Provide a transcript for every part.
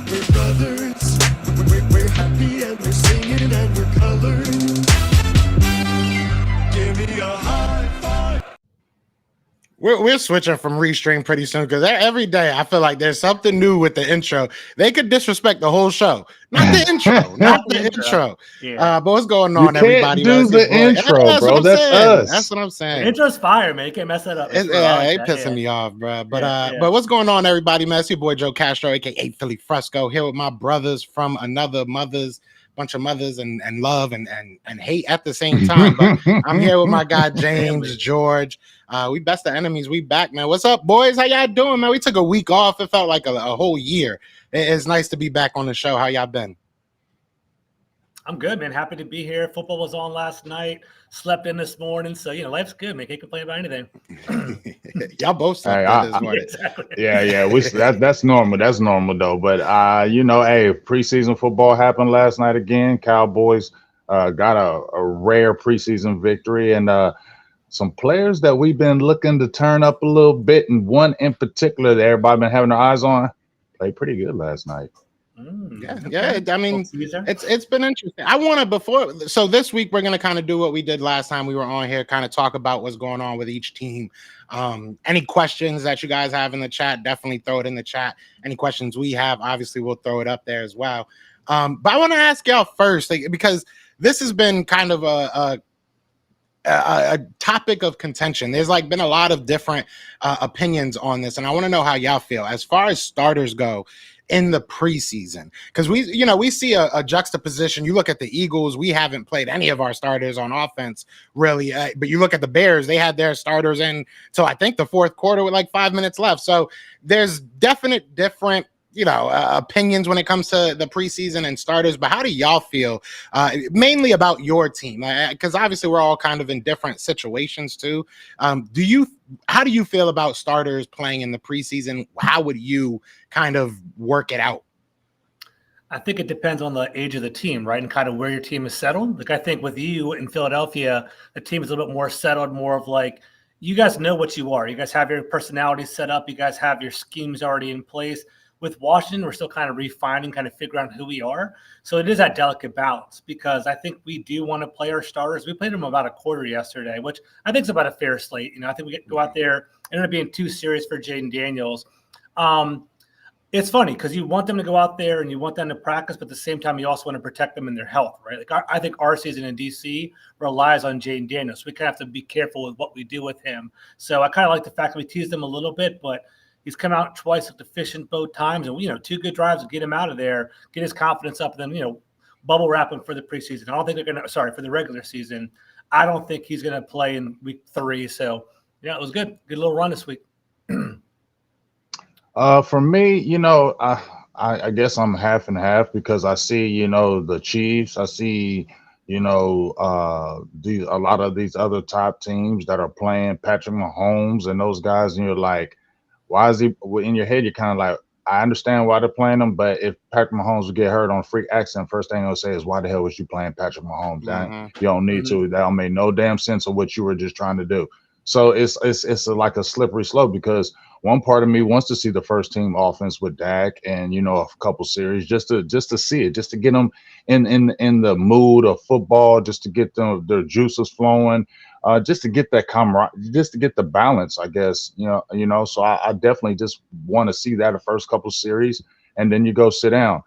We're brothers. We're happy and we're singing and we're colored. Give me a high five. We're switching from Restream pretty soon because every day I feel like there's something new with the intro. They could disrespect the whole show, not the intro, not the intro. Yeah. But what's going You on, can't everybody? do the intro, that's bro. what I'm That's saying. us. That's what I'm saying. The intro's fire, man. You can't mess that up. It's pissing me off, bro. But what's going on, everybody? Man, it's your boy Joe Castro, aka Philly Fresco, here with my brothers from another mother's bunch of mothers and love and hate at the same time. But I'm here with my guy James George. We best of enemies. We back, man. What's up, boys? How y'all doing, man? We took a week off. It felt like a whole year. It's nice to be back on the show. How y'all been? I'm good, man. Happy to be here. Football was on last night. Slept in this morning, so life's good, man. Can't complain about anything. Y'all both slept in this morning. Exactly. Yeah. That's normal. That's normal though. But preseason football happened last night again. Cowboys got a rare preseason victory, and some players that we've been looking to turn up a little bit, and one in particular that everybody been having their eyes on, played pretty good last night. Yeah. I mean, it's been interesting. I want to so this week we're gonna kind of do what we did last time we were on here, kind of talk about what's going on with each team. Any questions that you guys have in the chat, definitely throw it in the chat. Any questions we have, obviously we'll throw it up there as well. But I want to ask y'all first, because this has been kind of a topic of contention. There's been a lot of different opinions on this, and I want to know how y'all feel as far as starters go in the preseason, because we see a juxtaposition. You look at the Eagles, we haven't played any of our starters on offense really, but you look at the Bears, they had their starters in till I think the fourth quarter with 5 minutes left. So there's different opinions when it comes to the preseason and starters. But how do y'all feel mainly about your team? Because obviously we're all kind of in different situations too. How do you feel about starters playing in the preseason? How would you kind of work it out? I think it depends on the age of the team, right? And kind of where your team is settled. I think with you in Philadelphia, the team is a little bit more settled, more of you guys know what you are. You guys have your personality set up. You guys have your schemes already in place. With Washington, we're still kind of refining, kind of figuring out who we are. So it is that delicate balance, because I think we do want to play our starters. We played them about a quarter yesterday, which I think is about a fair slate. I think we get to go out there. It ended up being too serious for Jaden Daniels. It's funny because you want them to go out there and you want them to practice, but at the same time, you also want to protect them in their health, right? I think our season in DC relies on Jaden Daniels. So we kind of have to be careful with what we do with him. So I kind of like the fact that we teased him a little bit, but he's come out twice, looked efficient both times, and two good drives to get him out of there, get his confidence up, and then bubble wrap him for the preseason. I don't think they're gonna. Sorry, for the regular season. I don't think he's gonna play in week 3. So it was good. Good little run this week. For me, I guess I'm half and half, because I see the Chiefs. I see a lot of these other top teams that are playing Patrick Mahomes and those guys, and you're like, why is he in your head? You're kind of like, I understand why they're playing him, but if Patrick Mahomes would get hurt on a freak accident, first thing they'll say is, why the hell was you playing Patrick Mahomes? You don't need to. That don't make no damn sense of what you were just trying to do. So it's like a slippery slope, because one part of me wants to see the first team offense with Dak and a couple series just to see it, just to get them in the mood of football, just to get their juices flowing, just to get that camaraderie, just to get the balance, I guess. So I definitely just want to see that the first couple series, and then you go sit down.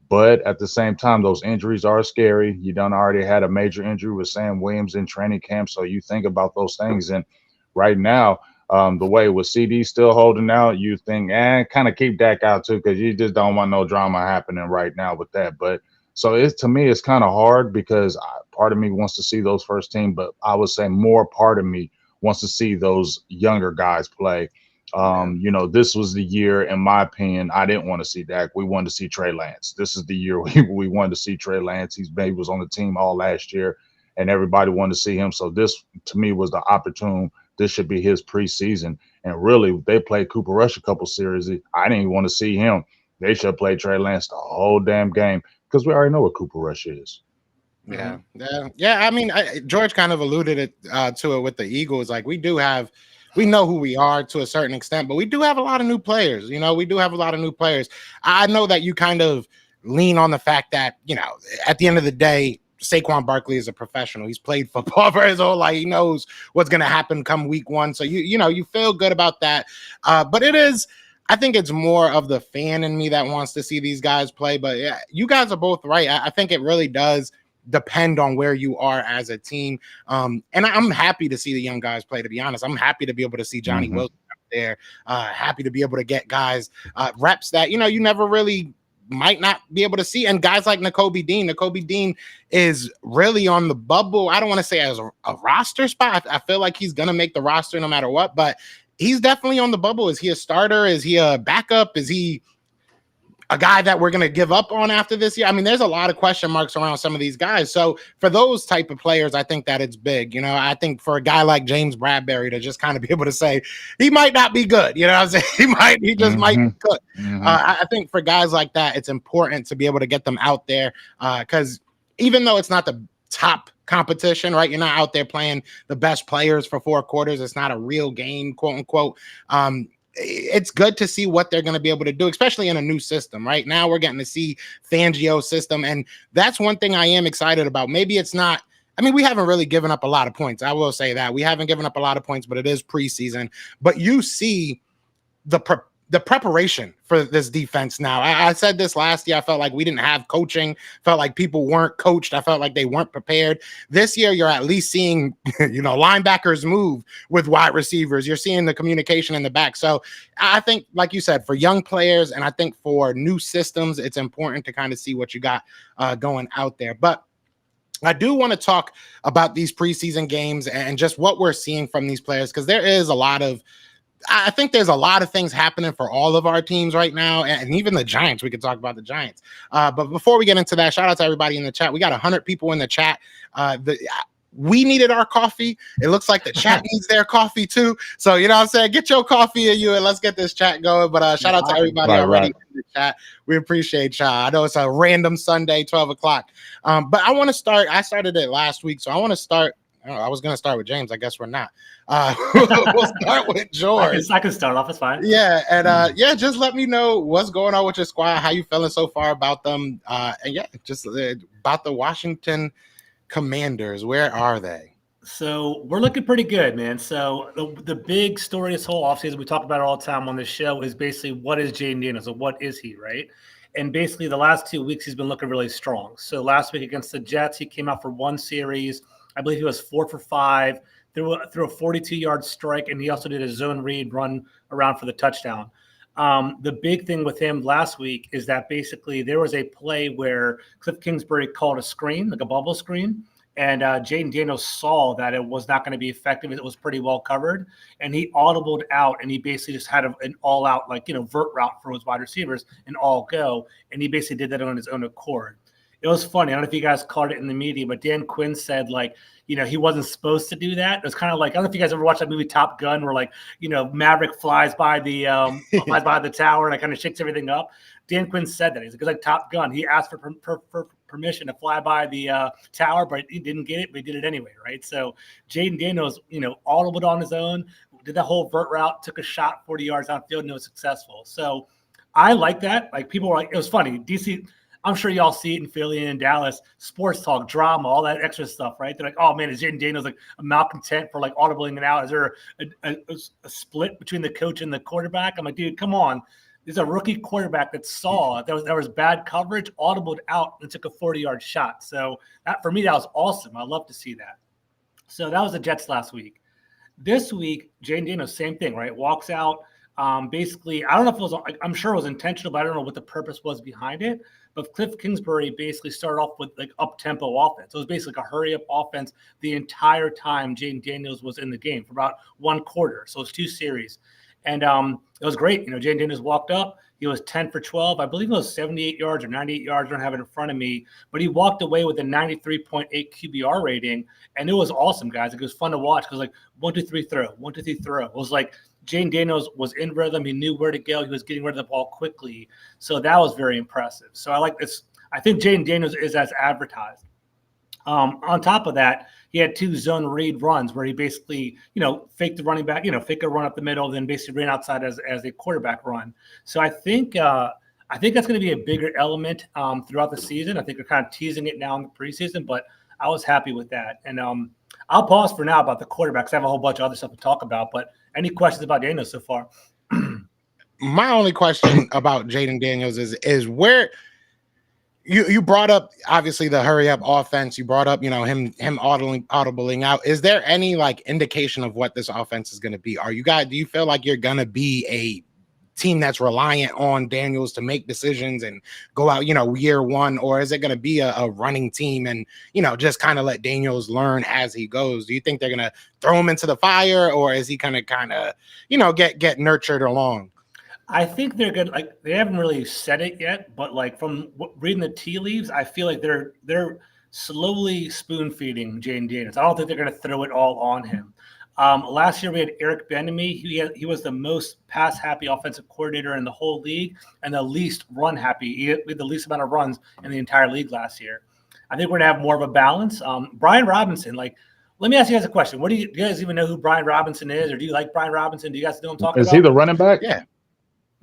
But at the same time, those injuries are scary. You done already had a major injury with Sam Williams in training camp, so you think about those things. And right now, the way with CD still holding out, you think, kind of keep Dak out too, because you just don't want no drama happening right now with that. But so to me, it's kind of hard, because part of me wants to see those first team, but I would say more part of me wants to see those younger guys play. This was the year, in my opinion, I didn't want to see Dak. We wanted to see Trey Lance. This is the year we wanted to see Trey Lance. He was on the team all last year, and everybody wanted to see him. So this, to me, was the opportune. This should be his preseason. And really, they played Cooper Rush a couple series. I didn't even want to see him. They should play Trey Lance the whole damn game, because we already know what Cooper Rush is. Yeah. I mean, George kind of alluded to it with the Eagles. We do have we know who we are to a certain extent, but we do have a lot of new players. We do have a lot of new players. I know that you kind of lean on the fact that, at the end of the day, Saquon Barkley is a professional. He's played football for his whole life. He knows what's going to happen come week one. So you feel good about that. But I think it's more of the fan in me that wants to see these guys play. But yeah, you guys are both right. I think it really does depend on where you are as a team. And I'm happy to see the young guys play, to be honest. I'm happy to be able to see Johnny Wilson out there. Happy to be able to get guys reps that, you never really might not be able to see. And guys like Nakobe Dean is really on the bubble. I don't want to say as a roster spot. I feel like he's going to make the roster no matter what, but he's definitely on the bubble. Is he a starter? Is he a backup? Is he a guy that we're going to give up on after this year? I mean, there's a lot of question marks around some of these guys. So for those type of players, I think that it's big. I think for a guy like James Bradbury to just kind of be able to say he might not be good, what I'm saying? He just might be good. I think for guys like that, it's important to be able to get them out there because even though it's not the top competition, right? You're not out there playing the best players for 4 quarters. It's not a real game, quote unquote. It's good to see what they're going to be able to do, especially in a new system. Right now, we're getting to see Fangio's system, and that's one thing I am excited about. Maybe it's not. I mean, we haven't really given up a lot of points. I will say that we haven't given up a lot of points, but it is preseason. But you see the preparation for this defense now. I said this last year. I felt like we didn't have coaching. Felt like people weren't coached. I felt like they weren't prepared. This year, you're at least seeing, linebackers move with wide receivers. You're seeing the communication in the back. So I think, like you said, for young players, and I think for new systems, it's important to kind of see what you got going out there. But I do want to talk about these preseason games and just what we're seeing from these players, because I think there's a lot of things happening for all of our teams right now, and even the Giants. We could talk about the Giants. But before we get into that, shout out to everybody in the chat. We got 100 people in the chat. We needed our coffee. It looks like the chat needs their coffee too. So, what I'm saying? Get your coffee in you and let's get this chat going. But shout out to everybody already in the chat. We appreciate y'all. I know it's a random Sunday, 12 o'clock. But I want to start. I started it last week, so I want to start. I was going to start with James. I guess we're not. We'll start with George. I can start off. It's fine. Yeah. And just let me know what's going on with your squad, how you feeling so far about them. Just about the Washington Commanders. Where are they? So we're looking pretty good, man. So the big story this whole offseason, we talk about it all the time on this show, is basically what is Jaden Daniels? So what is he, right? And basically the last 2 weeks, he's been looking really strong. So last week against the Jets, he came out for 1 series. I believe he was 4 for 5, threw a 42-yard strike, and he also did a zone read run around for the touchdown. The big thing with him last week is that basically there was a play where Cliff Kingsbury called a screen, like a bubble screen, and Jaden Daniels saw that it was not going to be effective. It was pretty well covered, and he audibled out, and he basically just had an all-out, vert route for his wide receivers, and all go, and he basically did that on his own accord. It was funny. I don't know if you guys caught it in the media, but Dan Quinn said, he wasn't supposed to do that. It was kind of like, I don't know if you guys ever watched that movie Top Gun, where Maverick flies by the tower and it kind of shakes everything up. Dan Quinn said that. He's like Top Gun. He asked for permission to fly by the tower, but he didn't get it, but he did it anyway, right? So Jaden Daniels, audibled on his own, did that whole vert route, took a shot 40 yards downfield, and it was successful. So I like that. People were it was funny. DC. I'm sure y'all see it in Philly and in Dallas, sports talk, drama, all that extra stuff, right? They're like, oh, man, is Jaden Daniels a malcontent for audibling it out? Is there a split between the coach and the quarterback? I'm like, dude, come on. There's a rookie quarterback that saw there was bad coverage, audibled out, and took a 40-yard shot. So for me, that was awesome. I love to see that. So that was the Jets last week. This week, Jaden Daniels, same thing, right? Walks out. Basically, I don't know if it was, I'm sure it was intentional, but I don't know what the purpose was behind it. But Cliff Kingsbury basically started off with up-tempo offense. It was basically a hurry-up offense the entire time Jaden Daniels was in the game for about 1 quarter. So it was 2 series. And it was great. Jaden Daniels walked up. He was 10 for 12. I believe it was 78 yards or 98 yards. I don't have it in front of me. But he walked away with a 93.8 QBR rating. And it was awesome, guys. It was fun to watch because 1, 2, 3, throw. 1, 2, 3, throw. It was Jaden Daniels was in rhythm. He knew where to go. He was getting rid of the ball quickly. So that was very impressive. So I like this. I think Jaden Daniels is as advertised. On top of that, he had 2 zone read runs where he basically, faked the running back, fake a run up the middle, then basically ran outside as a quarterback run. So I think that's going to be a bigger element throughout the season. I think they're kind of teasing it now in the preseason, but I was happy with that. And I'll pause for now about the quarterbacks. I have a whole bunch of other stuff to talk about, but any questions about Daniels so far? My only question about Jaden Daniels is where you brought up obviously the hurry up offense. You brought up, him audibling out. Is there any like indication of what this offense is going to be? Do you feel like you're going to be a team that's reliant on Daniels to make decisions and go out, year one, or is it going to be a running team and, just kind of let Daniels learn as he goes? Do you think they're going to throw him into the fire, or is he kind of, get nurtured along? I think they're good. Like, they haven't really said it yet, but like from reading the tea leaves, I feel like they're slowly spoon feeding Jaden Daniels. I don't think they're going to throw it all on him. Last year we had Eric Bieniemy. He was the most pass happy offensive coordinator in the whole league and the least run happy. He had the least amount of runs in the entire league last year. I think we're gonna have more of a balance. Brian Robinson, let me ask you guys a question. Do you guys even know who Brian Robinson is, or do you like Brian Robinson? Do you guys know who I'm talking about? Is he the running back? Yeah.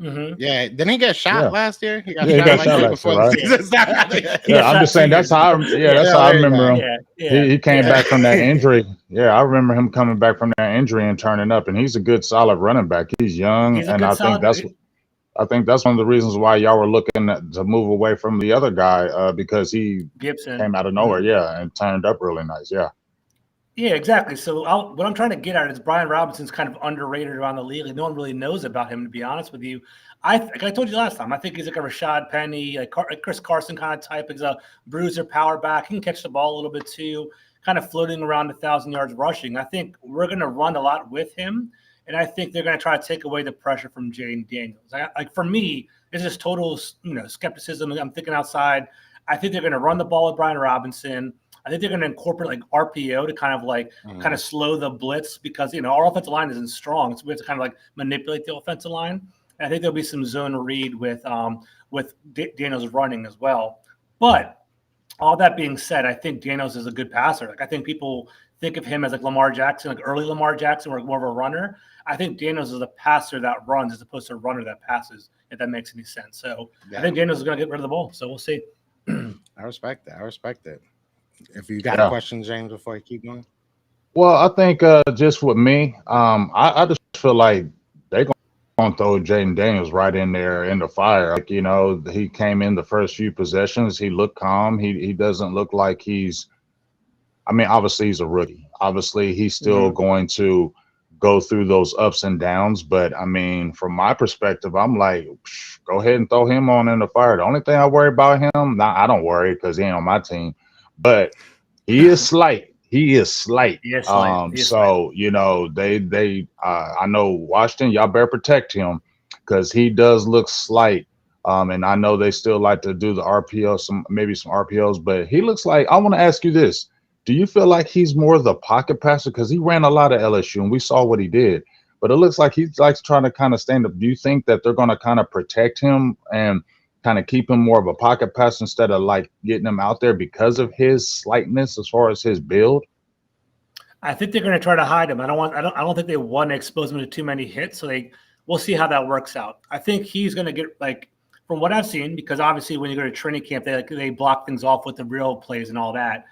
Mm-hmm. Yeah, didn't he get shot last year? He got shot last year, right? Yeah, I'm just saying that's how I remember him. Yeah. He came back from that injury. Yeah, I remember him coming back from that injury and turning up, and he's a good, solid running back. He's young, and I think that's one of the reasons why y'all were looking to move away from the other guy because he came out of nowhere, and turned up really nice, Yeah, exactly. So what I'm trying to get at is Brian Robinson's kind of underrated around the league. Like, no one really knows about him, to be honest with you. Like I told you last time, I think he's like a Rashad Penny, like Chris Carson kind of type. He's a bruiser power back. He can catch the ball a little bit too, kind of floating around 1,000 yards rushing. I think we're going to run a lot with him, and I think they're going to try to take away the pressure from Jaden Daniels. Like for me, it's just total skepticism. I'm thinking outside. I think they're going to run the ball with Brian Robinson. I think they're going to incorporate like RPO to kind of slow the blitz because, our offensive line isn't strong. So we have to kind of like manipulate the offensive line. And I think there'll be some zone read with Daniels running as well. But all that being said, I think Daniels is a good passer. Like, I think people think of him as like Lamar Jackson, like early Lamar Jackson, or more of a runner. I think Daniels is a passer that runs as opposed to a runner that passes, if that makes any sense. So I think Daniels is going to get rid of the ball. So we'll see. I respect that. If you got a question, James, before you keep going. Well, I think just with me, I just feel like they're going to throw Jaden Daniels right in there in the fire. Like, he came in the first few possessions. He looked calm. He doesn't look like obviously he's a rookie. Obviously, he's still going to go through those ups and downs. But, from my perspective, I'm like, go ahead and throw him on in the fire. The only thing I worry about him, I don't worry because he ain't on my team. But he is slight. Yes, so, I know Washington, y'all better protect him because he does look slight. And I know they still like to do the RPO, maybe some RPOs, but he looks like, I want to ask you this. Do you feel like he's more the pocket passer? Because he ran a lot of LSU and we saw what he did. But it looks like he likes trying to kind of stand up. Do you think that they're going to kind of protect him and kind of keep him more of a pocket pass instead of like getting him out there because of his slightness as far as his build? I think they're going to try to hide him. I don't think they want to expose him to too many hits. So we'll see how that works out. I think he's going to get, like, from what I've seen, because obviously when you go to training camp, they block things off with the real plays and all that.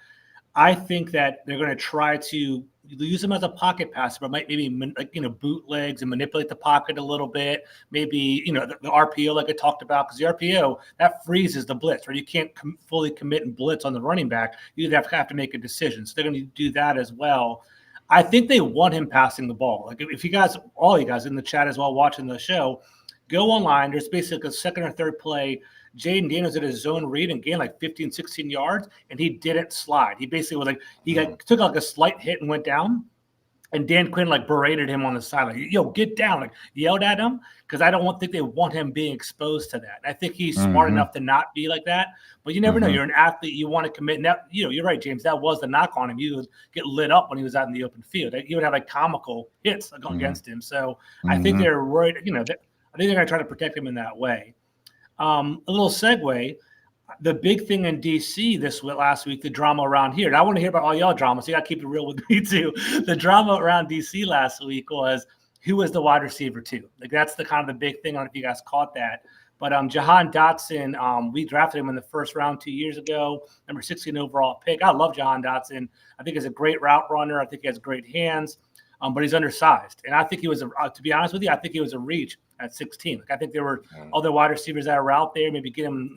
I think that they're going to try to use him as a pocket passer, but maybe bootlegs and manipulate the pocket a little bit. Maybe the RPO, like I talked about, because the RPO that freezes the blitz, right? You can't fully commit and blitz on the running back. You have to make a decision. So they're going to do that as well. I think they want him passing the ball. Like, if you guys, all you guys in the chat as well watching the show, go online. There's basically a second or third play. Jaden Daniels did a zone read and gained like 15, 16 yards, and he didn't slide. He basically was like, took like a slight hit and went down, and Dan Quinn like berated him on the sideline. Yo, get down, like yelled at him, because I don't think they want him being exposed to that. I think he's smart enough to not be like that, but you never know. You're an athlete. You want to commit. Now, you're right, James. That was the knock on him. He would get lit up when he was out in the open field. He would have like comical hits against him. So I think they're worried, I think they're going to try to protect him in that way. A little segue. the big thing in DC last week, the drama around here. And I want to hear about all y'all drama, so you got to keep it real with me too. The drama around DC last week was who was the wide receiver too. Like that's the kind of the big thing. I don't know if you guys caught that. But Jahan Dotson, we drafted him in the first round 2 years ago, number 16 overall pick. I love Jahan Dotson. I think he's a great route runner. I think he has great hands, but he's undersized. And I think he was, to be honest with you, I think he was a reach at 16. Like I think there were other wide receivers that are out there, maybe get him,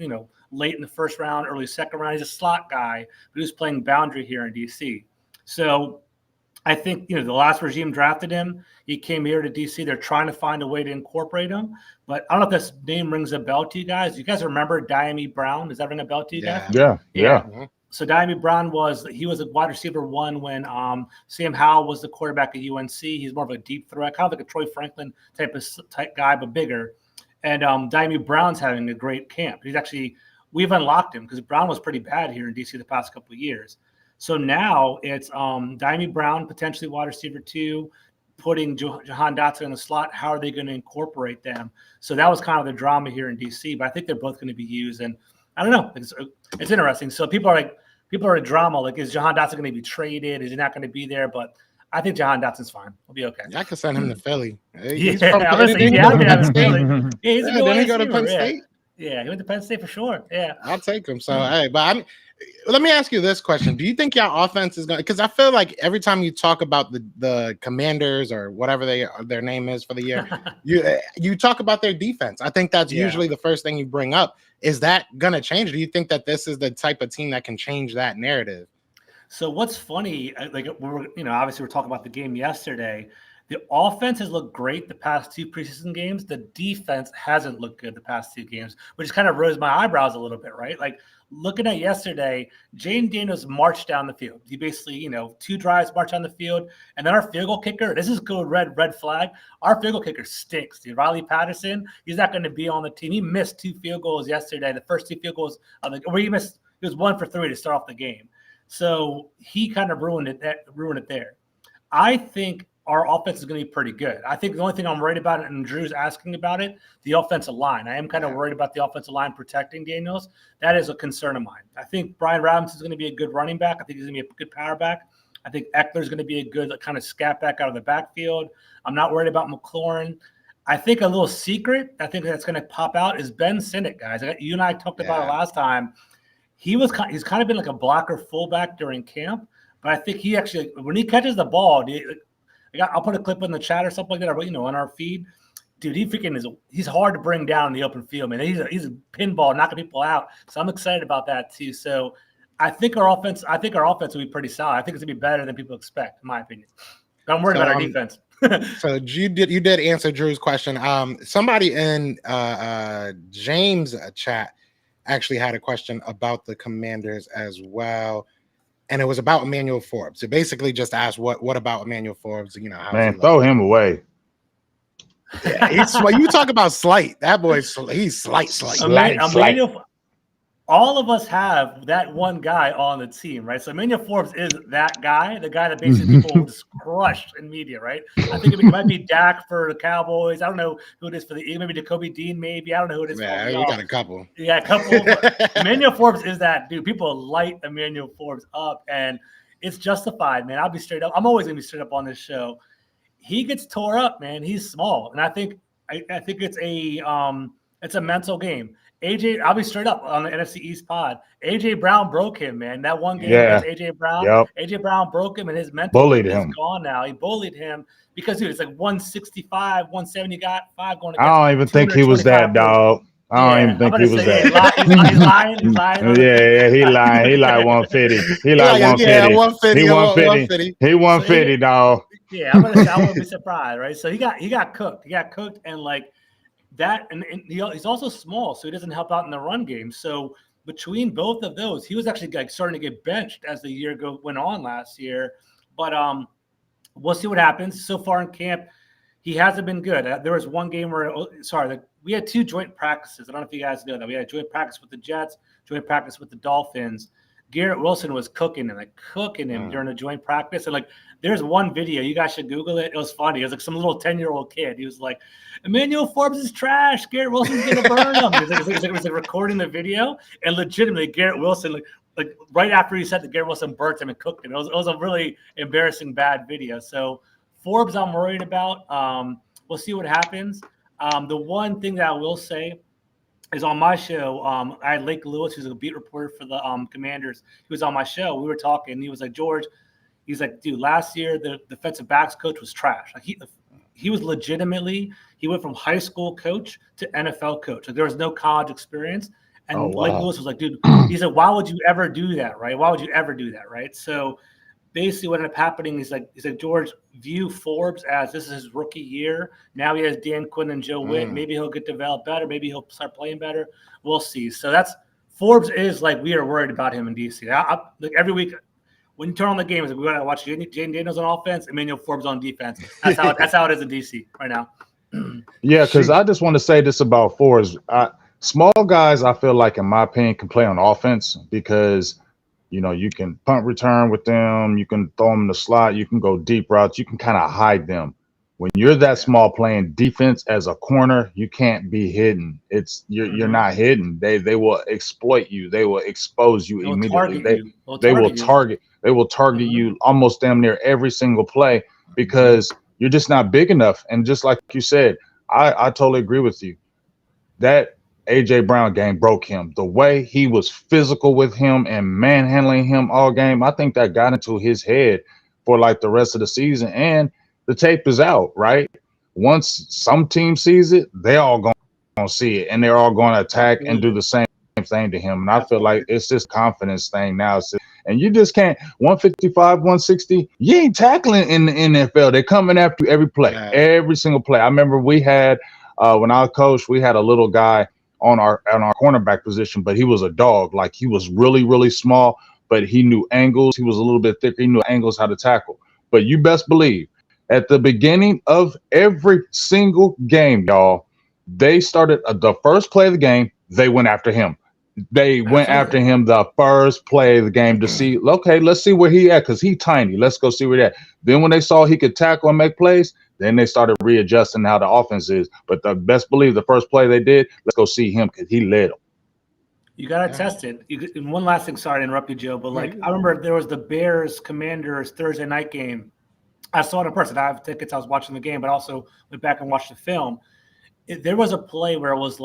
late in the first round, early second round. He's a slot guy, but he was playing boundary here in DC. So I think, the last regime drafted him. He came here to DC. They're trying to find a way to incorporate him. But I don't know if this name rings a bell to you guys. You guys remember Diami Brown? Does that ring a bell to you guys? Yeah. So Diami Brown was a wide receiver one when Sam Howell was the quarterback at UNC. He's more of a deep threat, kind of like a Troy Franklin type guy, but bigger. And Diami Brown's having a great camp. We've unlocked him because Brown was pretty bad here in DC the past couple of years. So now it's Diami Brown, potentially wide receiver 2, putting Jahan Dotson in the slot. How are they going to incorporate them? So that was kind of the drama here in DC, but I think they're both going to be used. And I don't know. It's interesting. So people are in drama. Like, is Jahan Dotson going to be traded? Is he not going to be there? But I think Jahan Dotson's fine. He'll be okay. Yeah, I could send him to Philly. He's from Philly. He's a good Didn't he go to Penn State? Yeah, he went to Penn State for sure. Yeah. I'll take him. So, hey, but let me ask you this question. Do you think your offense is going to – because I feel like every time you talk about the Commanders or whatever their name is for the year, you talk about their defense. I think that's usually the first thing you bring up. Is that going to change? Do you think that this is the type of team that can change that narrative? So what's funny, like obviously we're talking about the game yesterday. The offense has looked great the past 2 preseason games. The defense hasn't looked good the past 2 games, which kind of rose my eyebrows a little bit, right? Like looking at yesterday, Jaden Daniels marched down the field. He basically, 2 drives marched down the field. And then our field goal kicker, this is good red flag. Our field goal kicker stinks, dude. Riley Patterson, he's not going to be on the team. He missed 2 field goals yesterday. The first 2 field goals, he was 1 for 3 to start off the game. So he kind of ruined it there. I think our offense is going to be pretty good. I think the only thing I'm worried about, and Drew's asking about it, the offensive line. I am kind of worried about the offensive line protecting Daniels. That is a concern of mine. I think Brian Robinson is going to be a good running back. I think he's going to be a good power back. I think Eckler is going to be a good kind of scat back out of the backfield. I'm not worried about McLaurin. I think a little secret, I think that's going to pop out is Ben Sinnott, guys. You and I talked about it last time. He's kind of been like a blocker fullback during camp, but I think he actually, when he catches the ball, I'll put a clip in the chat or something like that, or, on our feed. Dude, he's hard to bring down in the open field, man. He's a pinball, knocking people out. So I'm excited about that too. So I think our offense will be pretty solid. I think it's gonna be better than people expect, in my opinion. But I'm worried about our defense. So you did answer Drew's question. Somebody in James' chat actually had a question about the Commanders as well. And it was about Emmanuel Forbes. It basically just asked what about Emmanuel Forbes? Man, throw him away. Yeah, you talk about slight. That boy's he's slight. All of us have that one guy on the team, right? So Emmanuel Forbes is that guy, the guy that basically people just crushed in media, right? I think it might be Dak for the Cowboys. I don't know who it is for maybe Jacoby Dean, maybe. I don't know who it is. Yeah, we got a couple. Yeah, a couple. Emmanuel Forbes is that dude. People light Emmanuel Forbes up, and it's justified, man. I'll be straight up. I'm always gonna be straight up on this show. He gets tore up, man. He's small, and I think it's a mental game. I'll be straight up on the NFC East pod. AJ Brown broke him, man. That one game against AJ Brown. Yep. AJ Brown broke him, and his mental is gone now. He bullied him because, dude, it's like 165, 170 got 5 going. I don't even think he was that, dog. I don't even think he was that. He's lying. He's lying. Yeah, he lying. He like 150. He like 150. Yeah, 150. He 150. He 150, dog. Yeah, I wouldn't be surprised, right? So he got cooked. He got cooked, and like that, and he's also small, so he doesn't help out in the run game. So between both of those, he was actually like starting to get benched as the year went on last year. But we'll see what happens. So far in camp, he hasn't been good. There was one game where, we had 2 joint practices. I don't know if you guys know that. We had a joint practice with the Jets, joint practice with the Dolphins. Garrett Wilson was cooking him during the joint practice. And like, there's one video, you guys should Google it. It was funny. It was like some little 10-year-old kid. He was like, Emmanuel Forbes is trash. Garrett Wilson's going to burn him. He was like recording the video. And legitimately, Garrett Wilson, like right after he said that, Garrett Wilson burnt him and cooked him. It was a really embarrassing, bad video. So Forbes, I'm worried about. We'll see what happens. The one thing that I will say is on my show, I had Lake Lewis, who's a beat reporter for the Commanders. He was on my show. We were talking. He was like, George, he's like, dude, last year the defensive backs coach was trash. Like he was legitimately, he went from high school coach to NFL coach. Like there was no college experience. And Lake Lewis was like, dude, he said, why would you ever do that, right? Why would you ever do that, right? So basically what ended up happening is like, George, view Forbes as this is his rookie year. Now he has Dan Quinn and Joe Witt. Maybe he'll get developed better. Maybe he'll start playing better. We'll see. So Forbes is like, we are worried about him in DC. Like every week when you turn on the game, we got to watch Jaden Daniels on offense, Emmanuel Forbes on defense. That's how it is in DC right now. Yeah, because I just want to say this about Forbes. Small guys, I feel like, in my opinion, can play on offense because, you can punt return with them. You can throw them in the slot. You can go deep routes. You can kind of hide them. When you're that small playing defense as a corner, you can't be hidden. You're not hidden. They will exploit you. They will expose you immediately. They will target you almost damn near every single play because you're just not big enough. And just like you said, I totally agree with you. That A.J. Brown game broke him. The way he was physical with him and manhandling him all game, I think that got into his head for like the rest of the season. And the tape is out, right? Once some team sees it, they all going to see it, and they're all going to attack and do the same thing to him. And I feel like it's this confidence thing now. And you just can't 155, 160. You ain't tackling in the NFL. They're coming after you every play, every single play. I remember we had when I coached, we had a little guy on our cornerback position, but he was a dog. Like he was really, really small, but he knew angles. He was a little bit thicker. He knew angles, how to tackle. But you best believe at the beginning of every single game, y'all, they started the first play of the game. They went after him. They went after him the first play of the game to see, okay, let's see where he at because he's tiny. Let's go see where he at. Then when they saw he could tackle and make plays, then they started readjusting how the offense is. But the best believe the first play they did, let's go see him because he led them. You got to test it. And one last thing, sorry to interrupt you, Joe, but like I remember there was the Bears-Commanders Thursday night game. I saw it in person. I have tickets. I was watching the game, but also went back and watched the film. There was a play where it was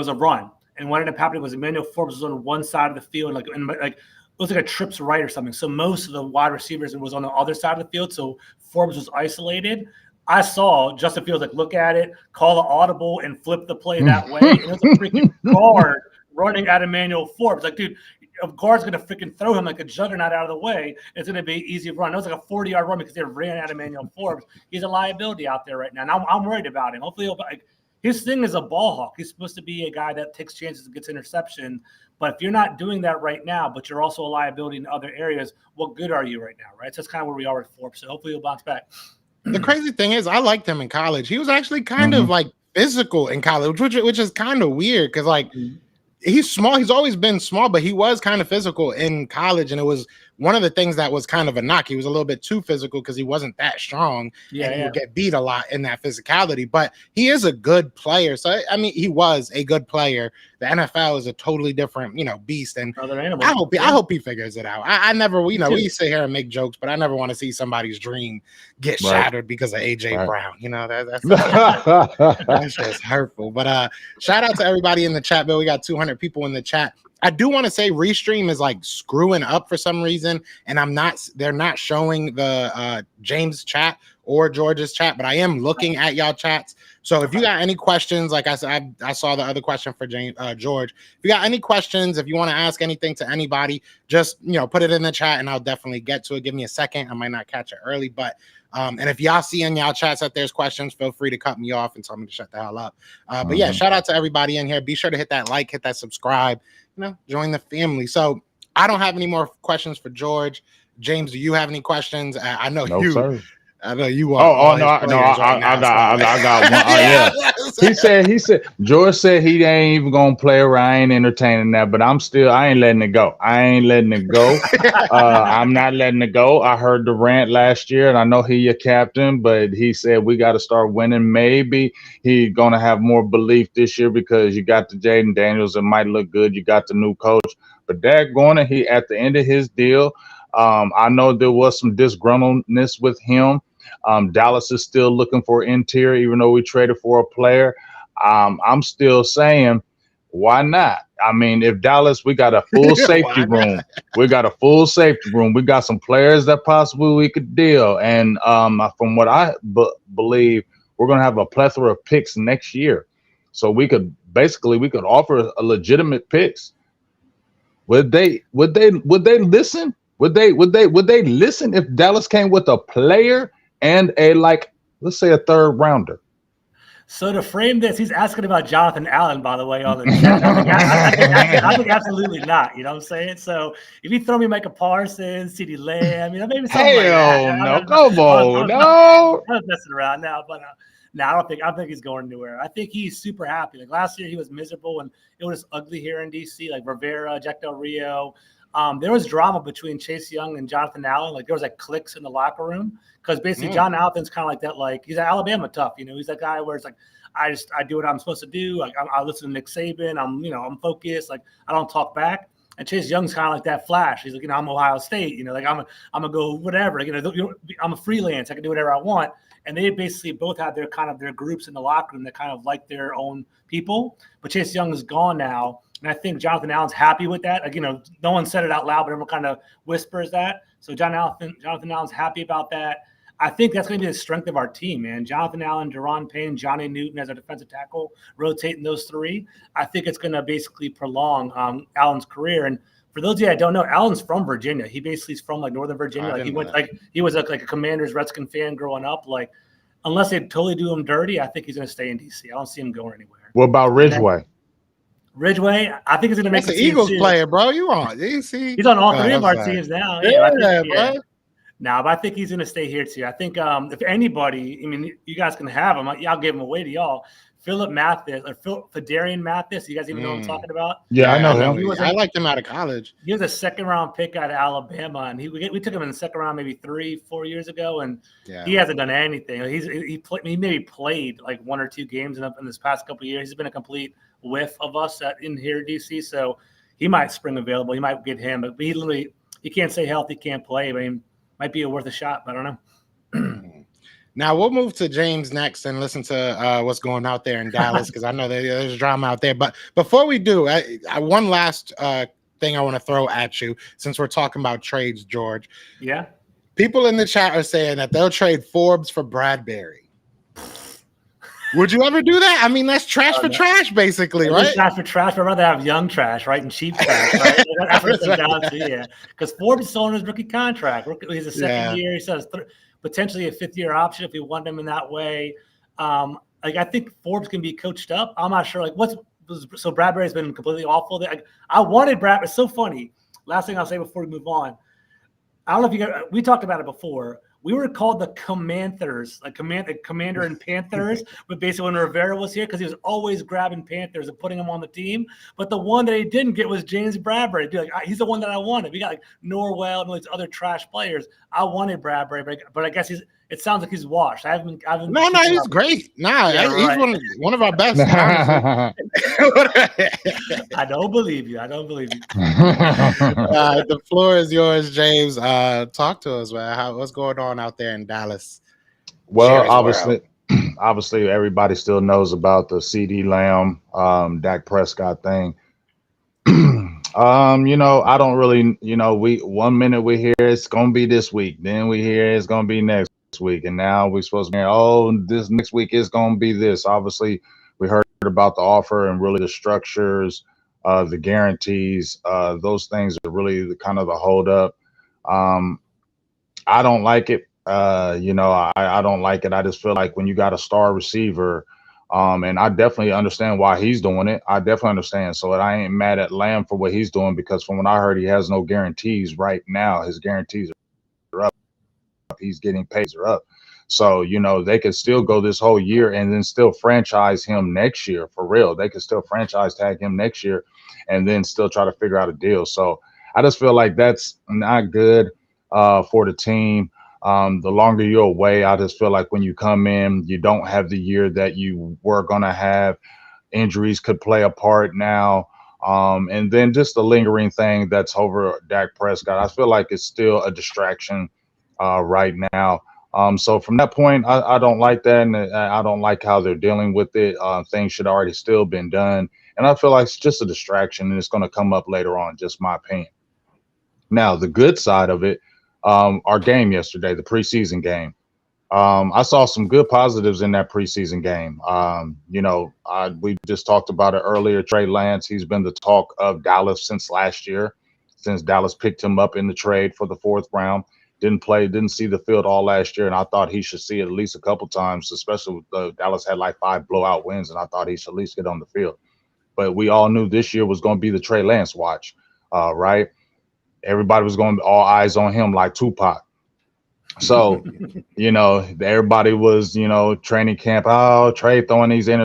a run. And what ended up happening was Emmanuel Forbes was on one side of the field, like it was like a trips right or something. So most of the wide receivers was on the other side of the field. So Forbes was isolated. I saw Justin Fields look at it, call an audible, and flip the play that way. And it was a freaking guard running at Emmanuel Forbes. Like, dude, a guard's going to freaking throw him like a juggernaut out of the way. It's going to be an easy run. It was like a 40-yard run because they ran at Emmanuel Forbes. He's a liability out there right now. And I'm worried about him. Hopefully his thing is a ball hawk. He's supposed to be a guy that takes chances and gets interception. But if you're not doing that right now, but you're also a liability in other areas, what good are you right now, right? So that's kind of where we are with Forbes. So hopefully he'll bounce back. The crazy thing is I liked him in college. He was actually kind of like physical in college, which is kind of weird because like he's small. He's always been small, but he was kind of physical in college. And it was one of the things that was kind of a knock. He was a little bit too physical because he wasn't that strong. And he would get beat a lot in that physicality. But he is a good player. So, I mean, he was a good player. The NFL is a totally different, beast. And I hope he figures it out. I never, we sit here and make jokes, but I never want to see somebody's dream get shattered because of A.J. Brown. That's just hurtful. But shout out to everybody in the chat, Bill. We got 200 people in the chat. I do want to say Restream is like screwing up for some reason, and they're not showing the James chat or George's chat, but I am looking at y'all chats. So if you got any questions, like I said, I saw the other question for George. If you got any questions, if you want to ask anything to anybody, just put it in the chat and I'll definitely get to it. Give me a second. I might not catch it early, but and if y'all see in y'all chats that there's questions, feel free to cut me off and tell me to shut the hell up. But yeah, shout out to everybody in here. Be sure to hit that like, hit that subscribe, join the family. So I don't have any more questions for George. James, do you have any questions? I know no, you. Sir. I know you want. I got one. George said he ain't even gonna play around. I ain't entertaining that, but I ain't letting it go. I'm not letting it go. I heard the rant last year, and I know he your captain, but he said we got to start winning. Maybe he gonna have more belief this year because you got the Jaden Daniels. It might look good. You got the new coach, but daggone, he at the end of his deal. I know there was some disgruntledness with him. Dallas is still looking for interior, even though we traded for a player. I'm still saying, why not? I mean, if Dallas, we got a full safety room. We got a full safety room. We got some players that possibly we could deal. And from what I believe, we're going to have a plethora of picks next year. So we could offer a legitimate picks. Would they listen? Would they listen if Dallas came with a player and let's say a third rounder? So to frame this, he's asking about Jonathan Allen, by the way, on the chat. I think absolutely not. You know what I'm saying? So if you throw me Micah Parsons, CeeDee Lamb, maybe something like that. No, come on, no. I'm messing around now, but no, I don't think he's going anywhere. I think he's super happy. Like last year, he was miserable and it was ugly here in DC. Like Rivera, Jack Del Rio. There was drama between Chase Young and Jonathan Allen. Like there was cliques in the locker room because basically John Allen's kind of like that. Like he's an Alabama tough. He's that guy where it's like I do what I'm supposed to do. Like I listen to Nick Saban. I'm focused. Like I don't talk back. And Chase Young's kind of like that Flash. He's like I'm Ohio State. Like I'm gonna go whatever. I'm a freelance. I can do whatever I want. And they basically both have their groups in the locker room that kind of like their own people. But Chase Young is gone now. And I think Jonathan Allen's happy with that. No one said it out loud, but everyone kind of whispers that. So Jonathan Allen's happy about that. I think that's going to be the strength of our team, man. Jonathan Allen, Deron Payne, Johnny Newton as a defensive tackle, rotating those three. I think it's going to basically prolong Allen's career. And for those of you that don't know, Allen's from Virginia. He basically is from Northern Virginia. He was a Commanders Redskin fan growing up. Unless they totally do him dirty, I think he's going to stay in DC. I don't see him going anywhere. What about Ridgeway? Ridgeway, I think he's going to make the Eagles player, bro. You on? He's on all three of our teams now. Yeah, bro. Nah, but I think he's going to stay here too. I think if anybody, you guys can have him. I'll give him away to y'all. Philip Mathis or Fedarian Mathis. You guys even know what I'm talking about? Yeah, I know him. I liked him out of college. He was a second-round pick out of Alabama, and we took him in the second round maybe 3-4 years ago, and he hasn't done anything. He maybe played 1 or 2 games in this past couple of years. He's been a complete whiff of us in here at DC, so he might spring available. You might get him, but he can't stay healthy, can't play. Might be worth a shot, but I don't know. Now we'll move to James next and listen to what's going out there in Dallas because I know there's drama out there. But before we do, one last thing I want to throw at you since we're talking about trades, George. Yeah. People in the chat are saying that they'll trade Forbes for Bradbury. Would you ever do that? That's trash for trash, basically, right? Trash for trash, but I'd rather have young trash, right, and cheap trash, right? That's what it's down to, yeah. Because Forbes is still on his rookie contract. He's a second year. He says potentially a 5th-year option if we want him in that way. I think Forbes can be coached up. I'm not sure. So Bradbury's been completely awful. I wanted Brad. It's so funny. Last thing I'll say before we move on. I don't know if you guys, we talked about it before. We were called the Commanthers, Commander and Panthers, but basically when Rivera was here, because he was always grabbing Panthers and putting them on the team. But the one that he didn't get was James Bradbury. He's the one that I wanted. We got Norwell and all these other trash players. I wanted Bradbury, but I guess it sounds like he's washed. I haven't. No, he's great. He's one of our best. I don't believe you. The floor is yours, James. Talk to us, man. What's going on out there in Dallas? Well, obviously, everybody still knows about the CeeDee Lamb, Dak Prescott thing. I don't really, we 1 minute we hear it's gonna be this week, then we hear it's gonna be next week, and now we're supposed to hear, this next week is gonna be this. Obviously, we heard about the offer and really the structures, the guarantees, those things are really the kind of the hold up. I don't like it. I don't like it. I just feel like when you got a star receiver, and I definitely understand why he's doing it. I definitely understand. So I ain't mad at Lamb for what he's doing because from what I heard, he has no guarantees right now. His guarantees are up. He's getting paid are up. So, they could still go this whole year and then still franchise him next year for real. They could still franchise tag him next year and then still try to figure out a deal. So I just feel like that's not good for the team. The longer you're away, I just feel like when you come in, you don't have the year that you were going to have. Injuries could play a part now. And then just the lingering thing that's over Dak Prescott, I feel like it's still a distraction right now. So from that point, I don't like that, and I don't like how they're dealing with it. Things should already still been done, and I feel like it's just a distraction, and it's going to come up later on. Just my opinion. Now, the good side of it, our game yesterday, the preseason game. I saw some good positives in that preseason game. We just talked about it earlier. Trey Lance, he's been the talk of Dallas since last year, since Dallas picked him up in the trade for the 4th round. Didn't see the field all last year, and I thought he should see it at least a couple times, especially with Dallas had like 5 blowout wins, and I thought he should at least get on the field. But we all knew this year was going to be the Trey Lance watch, right? Everybody was going to be all eyes on him like Tupac. So, everybody was, training camp. Oh, Trey throwing these interceptions.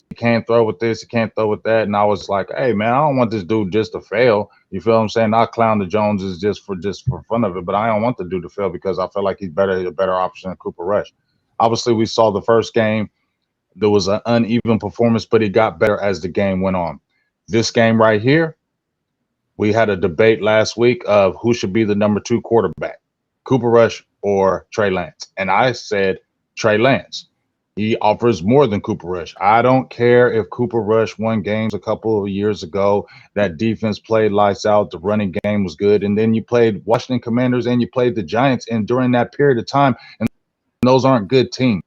He can't throw with this. He can't throw with that. And I was like, hey, man, I don't want this dude just to fail. You feel what I'm saying? Not clown the Joneses just for fun of it. But I don't want the dude to fail because I feel like he's a better option than Cooper Rush. Obviously, we saw the first game. There was an uneven performance, but he got better as the game went on. This game right here, we had a debate last week of who should be the number 2 quarterback, Cooper Rush or Trey Lance. And I said Trey Lance. He offers more than Cooper Rush. I don't care if Cooper Rush won games a couple of years ago. That defense played lights out. The running game was good. And then you played Washington Commanders and you played the Giants. And during that period of time, and those aren't good teams.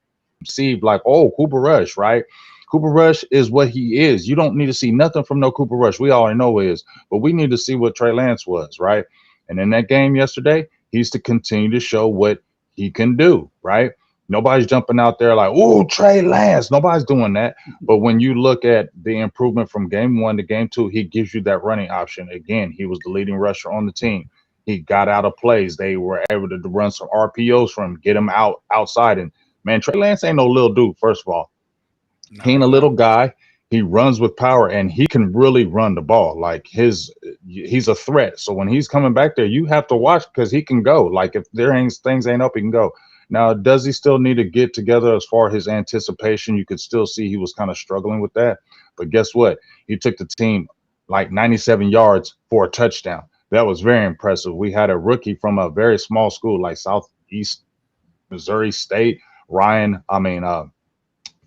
See, like, oh, Cooper Rush, right? Cooper Rush is what he is. You don't need to see nothing from no Cooper Rush. We already know is. But we need to see what Trey Lance was, right? And in that game yesterday, he's to continue to show what he can do, right? Nobody's jumping out there like, oh, Trey Lance. Nobody's doing that. But when you look at the improvement from game 1 to game 2, he gives you that running option. Again, he was the leading rusher on the team. He got out of plays. They were able to run some RPOs from him, get him outside. And, man, Trey Lance ain't no little dude, first of all. No, he ain't a little guy. He runs with power, and he can really run the ball. Like he's a threat. So when he's coming back there, you have to watch because he can go. Like if things ain't up, he can go. Now, does he still need to get together as far as his anticipation? You could still see he was kind of struggling with that. But guess what? He took the team like 97 yards for a touchdown. That was very impressive. We had a rookie from a very small school like Southeast Missouri State,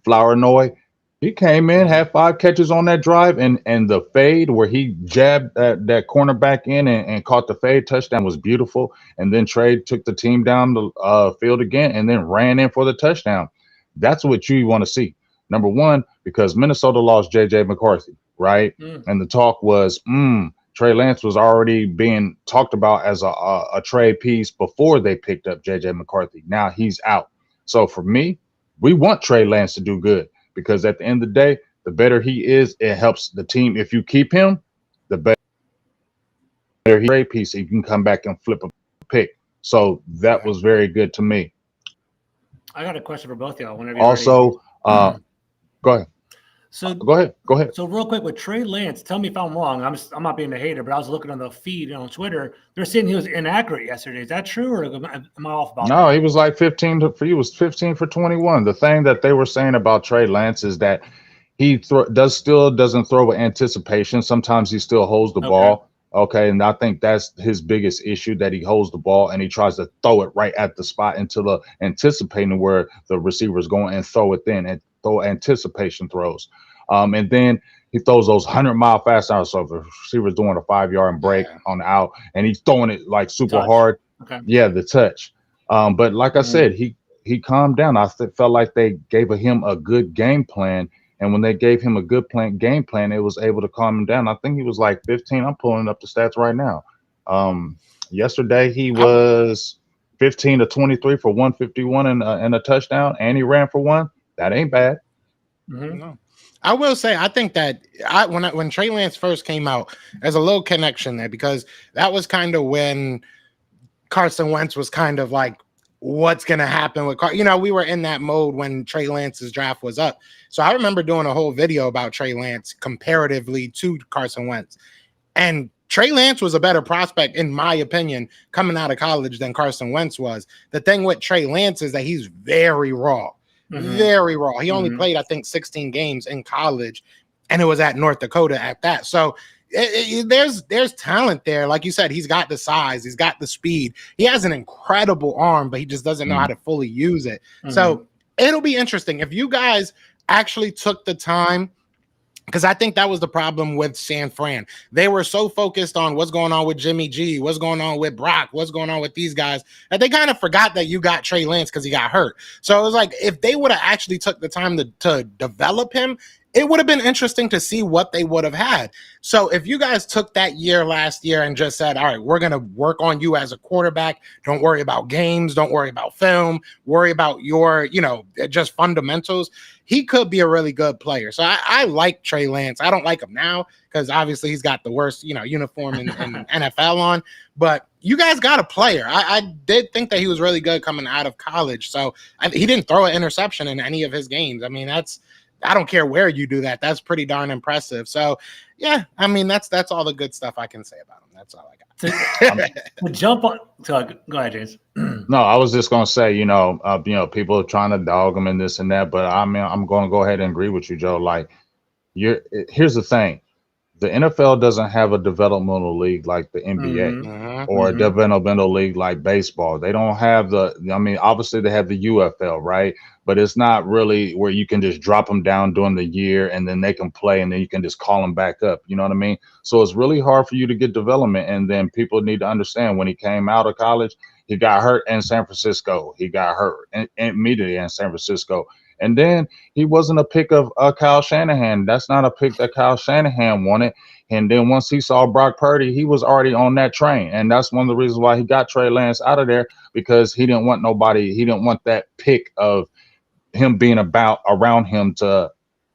Flournoy. He came in, had 5 catches on that drive, and the fade where he jabbed that cornerback in and caught the fade touchdown was beautiful. And then Trey took the team down the field again and then ran in for the touchdown. That's what you want to see. Number one, because Minnesota lost J.J. McCarthy, right? And the talk was, Trey Lance was already being talked about as a trade piece before they picked up J.J. McCarthy. Now he's out. So for me, we want Trey Lance to do good. Because at the end of the day, the better he is, it helps the team. If you keep him, the better he's a piece. You can come back and flip a pick. So that was very good to me. I got a question for both of y'all. Whenever also, go ahead. So go ahead. So real quick with Trey Lance, tell me if I'm wrong. I'm not being a hater, but I was looking on the feed on Twitter. They're saying he was inaccurate yesterday. Is that true, or am I off about that? No, he was like 15 for 21. The thing that they were saying about Trey Lance is that he doesn't throw with anticipation. Sometimes he still holds the ball. Okay, and I think that's his biggest issue, that he holds the ball and he tries to throw it right at the spot until anticipating where the receiver is going and throw it then and throw anticipation throws. And then he throws those 100-mile fast outs. So if the receiver's doing a 5-yard break on the out and he's throwing it like super hard. Okay. Yeah, the touch. But like I said, he calmed down. I felt like they gave him a good game plan. And when they gave him a good game plan, it was able to calm him down. I think he was like 15. I'm pulling up the stats right now. Yesterday, he was 15 to 23 for 151 and a touchdown, and he ran for 1. That ain't bad. Mm-hmm. No. I will say, I think that when Trey Lance first came out, there's a little connection there because that was kind of when Carson Wentz was kind of like what's going to happen with we were in that mode when Trey Lance's draft was up. So I remember doing a whole video about Trey Lance comparatively to Carson Wentz. And Trey Lance was a better prospect, in my opinion, coming out of college than Carson Wentz was. The thing with Trey Lance is that he's very raw, very raw. He only played, I think, 16 games in college, and it was at North Dakota at that. So there's talent there. Like you said, he's got the size, he's got the speed. He has an incredible arm, but he just doesn't know how to fully use it. So it'll be interesting if you guys actually took the time, because I think that was the problem with San Fran. They were so focused on what's going on with Jimmy G, what's going on with Brock, what's going on with these guys, that they kind of forgot that you got Trey Lance because he got hurt. So it was like, if they would have actually took the time to develop him, it would have been interesting to see what they would have had. So if you guys took that year last year and just said, all right, we're going to work on you as a quarterback. Don't worry about games. Don't worry about film. Worry about your, just fundamentals. He could be a really good player. So I like Trey Lance. I don't like him now because obviously he's got the worst, uniform in NFL on. But you guys got a player. I did think that he was really good coming out of college. So he didn't throw an interception in any of his games. I mean, I don't care where you do that. That's pretty darn impressive. So, yeah, I mean, that's all the good stuff I can say about him. That's all I got. To jump on. So go ahead, James. No, I was just going to say, people are trying to dog him and this and that, but I mean, I'm going to go ahead and agree with you, Joe. Like, here's the thing. The NFL doesn't have a developmental league like the NBA or a developmental league like baseball. They don't have obviously they have the UFL, right? But it's not really where you can just drop them down during the year and then they can play and then you can just call them back up. You know what I mean? So it's really hard for you to get development. And then people need to understand when he came out of college, he got hurt in San Francisco. He got hurt immediately in San Francisco. And then he wasn't a pick of Kyle Shanahan. That's not a pick that Kyle Shanahan wanted. And then once he saw Brock Purdy, he was already on that train. And that's one of the reasons why he got Trey Lance out of there, because he didn't want nobody. He didn't want that pick of him being around him to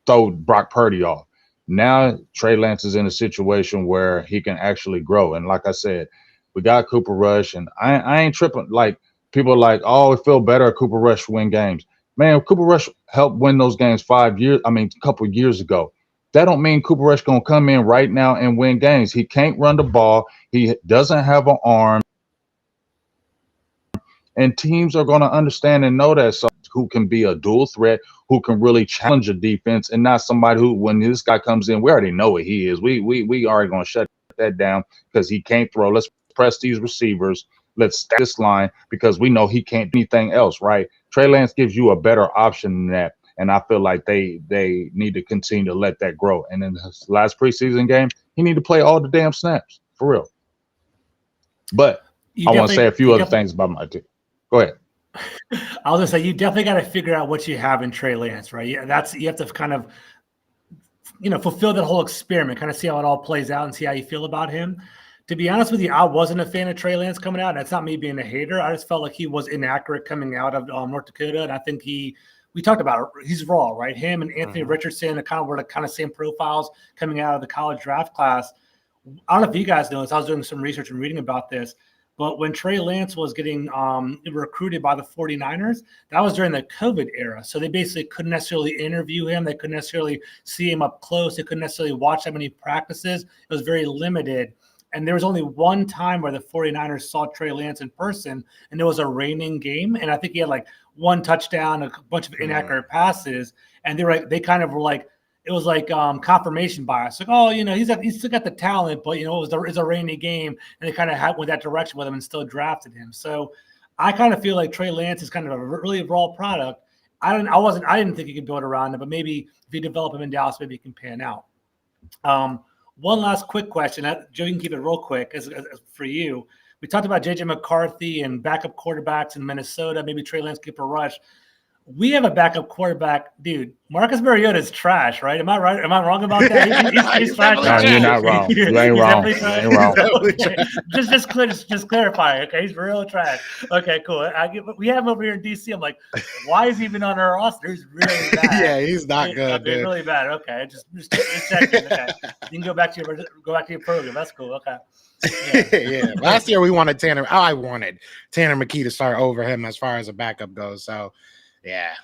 throw Brock Purdy off. Now Trey Lance is in a situation where he can actually grow. And like I said, we got Cooper Rush, and I ain't tripping. Like, people are like, oh, it feel better if Cooper Rush win games. Man, Cooper Rush helped win those games a couple of years ago. That don't mean Cooper Rush going to come in right now and win games. He can't run the ball. He doesn't have an arm. And teams are going to understand and know that. So who can be a dual threat, who can really challenge a defense, and not somebody who, when this guy comes in, we already know what he is. We already going to shut that down because he can't throw. Let's press these receivers. Let's stack this line because we know he can't do anything else, right? Trey Lance gives you a better option than that, and I feel like they need to continue to let that grow. And in his last preseason game, he need to play all the damn snaps, for real. But I want to say a few other things about my team. Go ahead. I was gonna say, you definitely got to figure out what you have in Trey Lance, right? You have to kind of, fulfill that whole experiment, kind of see how it all plays out and see how you feel about him. To be honest with you, I wasn't a fan of Trey Lance coming out. That's not me being a hater. I just felt like he was inaccurate coming out of North Dakota. And I think we talked about it. He's raw, right? Him and Anthony Richardson were the kind of same profiles coming out of the college draft class. I don't know if you guys know this. I was doing some research and reading about this. But when Trey Lance was getting recruited by the 49ers, that was during the COVID era. So they basically couldn't necessarily interview him. They couldn't necessarily see him up close. They couldn't necessarily watch that many practices. It was very limited. And there was only one time where the 49ers saw Trey Lance in person, and it was a raining game. And I think he had like one touchdown, a bunch of inaccurate passes. And they kind of were like, it was like confirmation bias. Like, oh, he's still got the talent, but it's a rainy game, and they kind of went that direction with him and still drafted him. So I kind of feel like Trey Lance is kind of a really raw product. I didn't think he could build around him, but maybe if you develop him in Dallas, maybe he can pan out. One last quick question, Joe. You can keep it real quick as for you. We talked about J.J. McCarthy and backup quarterbacks in Minnesota. Maybe Trey Lance, Cooper Rush. we have a backup quarterback, dude. Marcus Mariota is trash, right? Am I right? Am I wrong about that? He's trash. No, you're not wrong. You ain't wrong. You ain't wrong. Okay. Just clarify. Okay, he's real trash. Okay, cool. We have him over here in DC. I'm like, why is he even on our roster? He's really bad. Yeah, he's not good. Okay, really bad. Okay, just checking. Okay, you can go back to your program. That's cool. Okay. Yeah. Last year we wanted Tanner. I wanted Tanner McKee to start over him as far as a backup goes. So, yeah.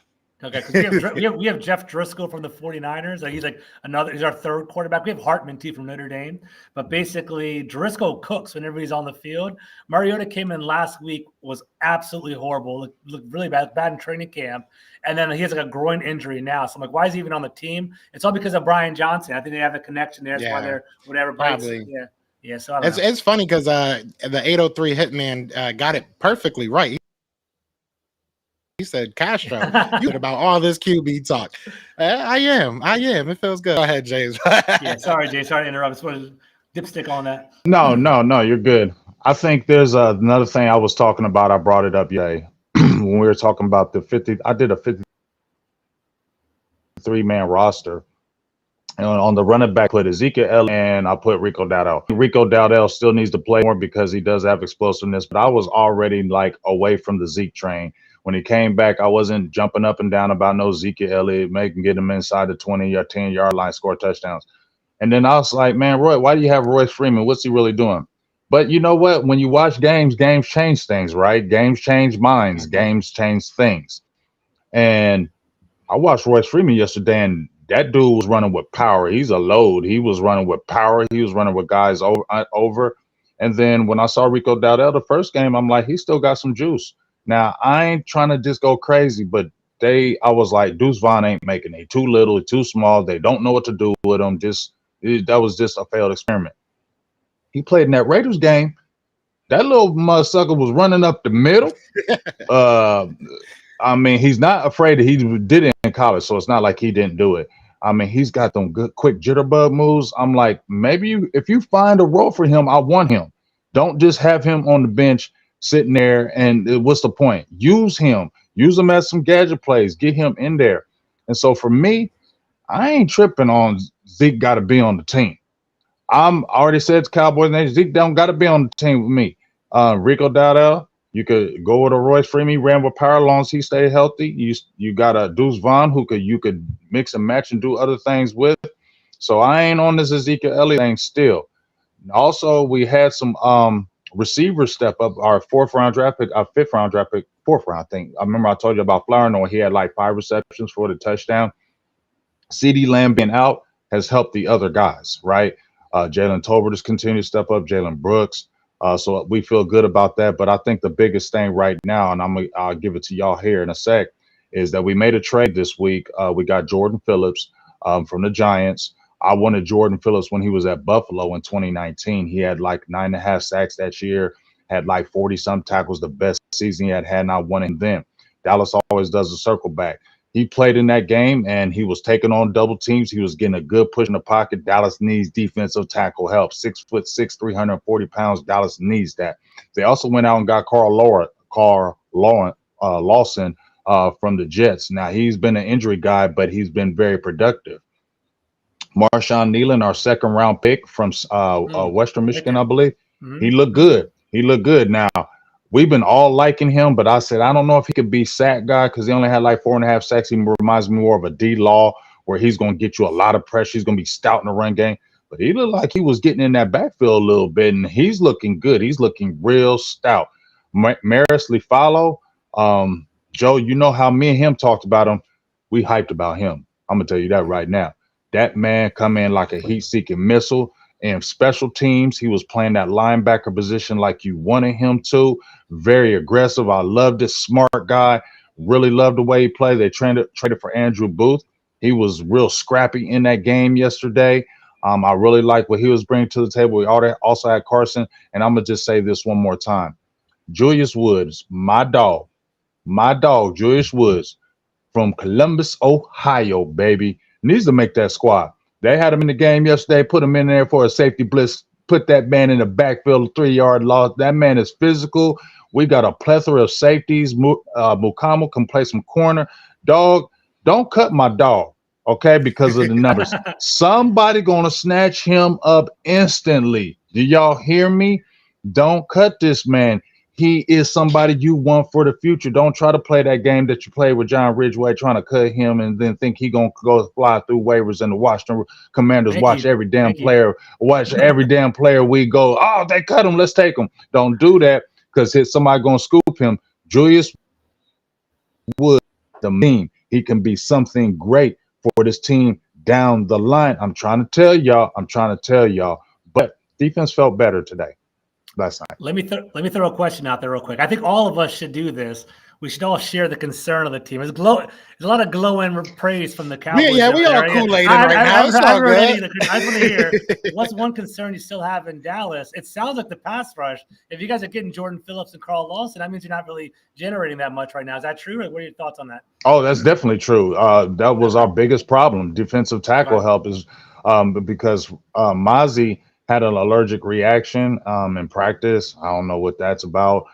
Okay, because we have Jeff Driscoll from the 49ers. He's our third quarterback. We have Hartman too from Notre Dame. But basically, Driscoll cooks whenever he's on the field. Mariota came in last week, was absolutely horrible. Looked really bad in training camp. And then he has like a groin injury now. So I'm like, why is he even on the team? It's all because of Brian Johnson. I think they have a connection there. That's why they're whatever. Probably. Yeah. So it's funny because the 803 Hitman got it perfectly right. He said, Castro, you heard about all this QB talk. I am. It feels good. Go ahead, James. Yeah, sorry, Jay. Sorry to interrupt. I just wanted to dipstick on that. No, you're good. I think there's another thing I was talking about. I brought it up yesterday when we were talking about the 50. I did a 53-man roster. And on the running back, I put Ezekiel Elliott and I put Rico Dowdell. Rico Dowdell still needs to play more because he does have explosiveness, but I was already like away from the Zeke train. When he came back, I wasn't jumping up and down about no Ezekiel Elliott, get him inside the 20 or 10-yard line, score touchdowns. And then I was like, man, Roy, why do you have Royce Freeman? What's he really doing? But you know what? When you watch games change things, right? Games change minds. Games change things. And I watched Royce Freeman yesterday, and that dude was running with power. He's a load. He was running with power. He was running with guys over. And then when I saw Rico Dowdell the first game, I'm like, he still got some juice. Now, I ain't trying to just go crazy, but I was like, Deuce Vaughn ain't making it. Too little, too small. They don't know what to do with him. That was just a failed experiment. He played in that Raiders game. That little motherfucker was running up the middle. I mean, he's not afraid that he did it in college, so it's not like he didn't do it. I mean, he's got them good, quick jitterbug moves. I'm like, maybe if you find a role for him, I want him. Don't just have him on the bench sitting there, and what's the point? Use him as some gadget plays, get him in there. And so for me, I ain't tripping on Zeke got to be on the team. I already said to Cowboys name, Zeke don't got to be on the team with me. Rico Dowdell, you could go with a Royce Freeman, ran with power long as he stayed healthy. You got a Deuce Vaughn who you could mix and match and do other things with. So I ain't on this Ezekiel Elliott thing still. Also, we had some receivers step up. Our fifth round draft pick, fourth round, I think. I remember I told you about Flournoy. He had like 5 receptions for the touchdown. CeeDee Lamb being out has helped the other guys, right? Jalen Tolbert has continued to step up. Jalen Brooks. So we feel good about that. But I think the biggest thing right now, and I'll give it to y'all here in a sec, is that we made a trade this week. We got Jordan Phillips from the Giants. I wanted Jordan Phillips when he was at Buffalo in 2019. He had like 9.5 sacks that year, had like 40-some tackles, the best season he had not one in them. Dallas always does a circle back. He played in that game, and he was taking on double teams. He was getting a good push in the pocket. Dallas needs defensive tackle help. 6'6", 340 pounds. Dallas needs that. They also went out and got Carl Lawson from the Jets. Now, he's been an injury guy, but he's been very productive. Marshawn Nealon, our second-round pick from Western Michigan, I believe. Mm-hmm. He looked good. Now, we've been all liking him, but I said, I don't know if he could be sack guy because he only had like 4.5 sacks. He reminds me more of a D-Law where he's going to get you a lot of pressure. He's going to be stout in the run game. But he looked like he was getting in that backfield a little bit, and he's looking good. He's looking real stout. Maris Lefalo, Joe, you know how me and him talked about him. We hyped about him. I'm going to tell you that right now. That man come in like a heat-seeking missile. And special teams, he was playing that linebacker position like you wanted him to. Very aggressive. I love this smart guy. Really loved the way he played. They traded for Andrew Booth. He was real scrappy in that game yesterday. I really like what he was bringing to the table. We also had Carson. And I'm going to just say this one more time. Julius Woods, my dog, Julius Woods from Columbus, Ohio, baby, needs to make that squad. They had him in the game yesterday, put him in there for a safety blitz, put that man in the backfield, 3-yard loss. That man is physical. We got a plethora of safeties. Mukama can play some corner. dog, don't cut my dog, okay, because of the numbers. Somebody gonna snatch him up instantly. Do y'all hear me? Don't cut this man. He is somebody you want for the future. Don't try to play that game that you played with John Ridgeway, trying to cut him and then think he gonna go fly through waivers and the Washington Commanders watch every damn player we go, oh, they cut him, let's take him. Don't do that, because somebody gonna scoop him. Julius Wood, the mean, he can be something great for this team down the line. I'm trying to tell y'all. But defense felt better today. Last night. Let me throw a question out there real quick. I think all of us should do this. We should all share the concern of the team. There's a lot of glowing praise from the Cowboys. We all Kool-Aid right now. It's all good. I just want to hear, what's one concern you still have in Dallas? It sounds like the pass rush. If you guys are getting Jordan Phillips and Carl Lawson, that means you're not really generating that much right now. Is that true? What are your thoughts on that? Oh, that's definitely true. That was our biggest problem. Defensive tackle help is because Mozzie had an allergic reaction in practice. I don't know what that's about.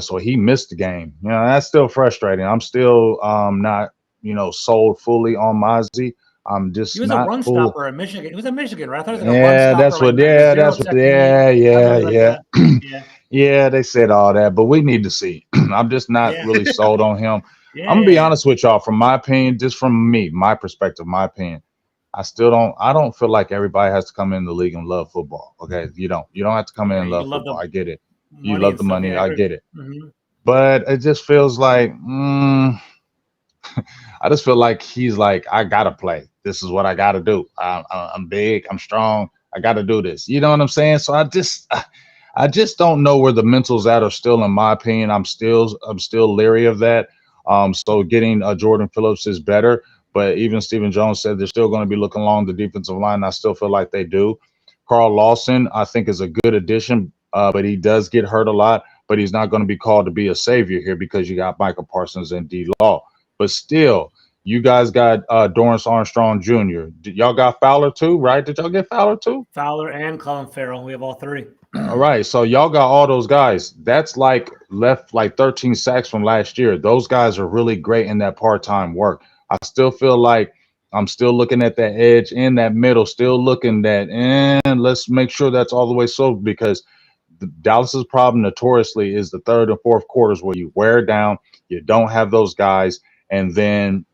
So he missed the game. You know, that's still frustrating. I'm still not, sold fully on Mozzie. I'm just he was not a run full. stopper in Michigan. He was in Michigan, right? I thought he was like a run stopper. Yeah, they said all that, but we need to see. I'm just not really sold on him. I'm gonna be honest with y'all. From my opinion, just from me, my perspective, my opinion, I don't feel like everybody has to come in the league and love football. Okay, you don't have to come in and love football. I get it. You love the money. I get it. Mm-hmm. But it just feels like I just feel like he's like, I gotta play. This is what I gotta do. I'm big. I'm strong. I gotta do this. You know what I'm saying? So I just don't know where the mentals at are still. In my opinion, I'm still leery of that. So getting Jordan Phillips is better. But even Stephen Jones said they're still going to be looking along the defensive line. I still feel like they do. Carl Lawson, I think, is a good addition, but he does get hurt a lot. But he's not going to be called to be a savior here because you got Michael Parsons and D. Law. But still, you guys got Dorrance Armstrong Jr. Y'all got Fowler too, right? Did y'all get Fowler too? Fowler and Colin Farrell. We have all three. All right. So y'all got all those guys. That's left 13 sacks from last year. Those guys are really great in that part-time work. I still feel like I'm still looking at that edge in that middle, still looking at, and let's make sure that's all the way sold, because Dallas's problem notoriously is the third and fourth quarters where you wear down, you don't have those guys, and then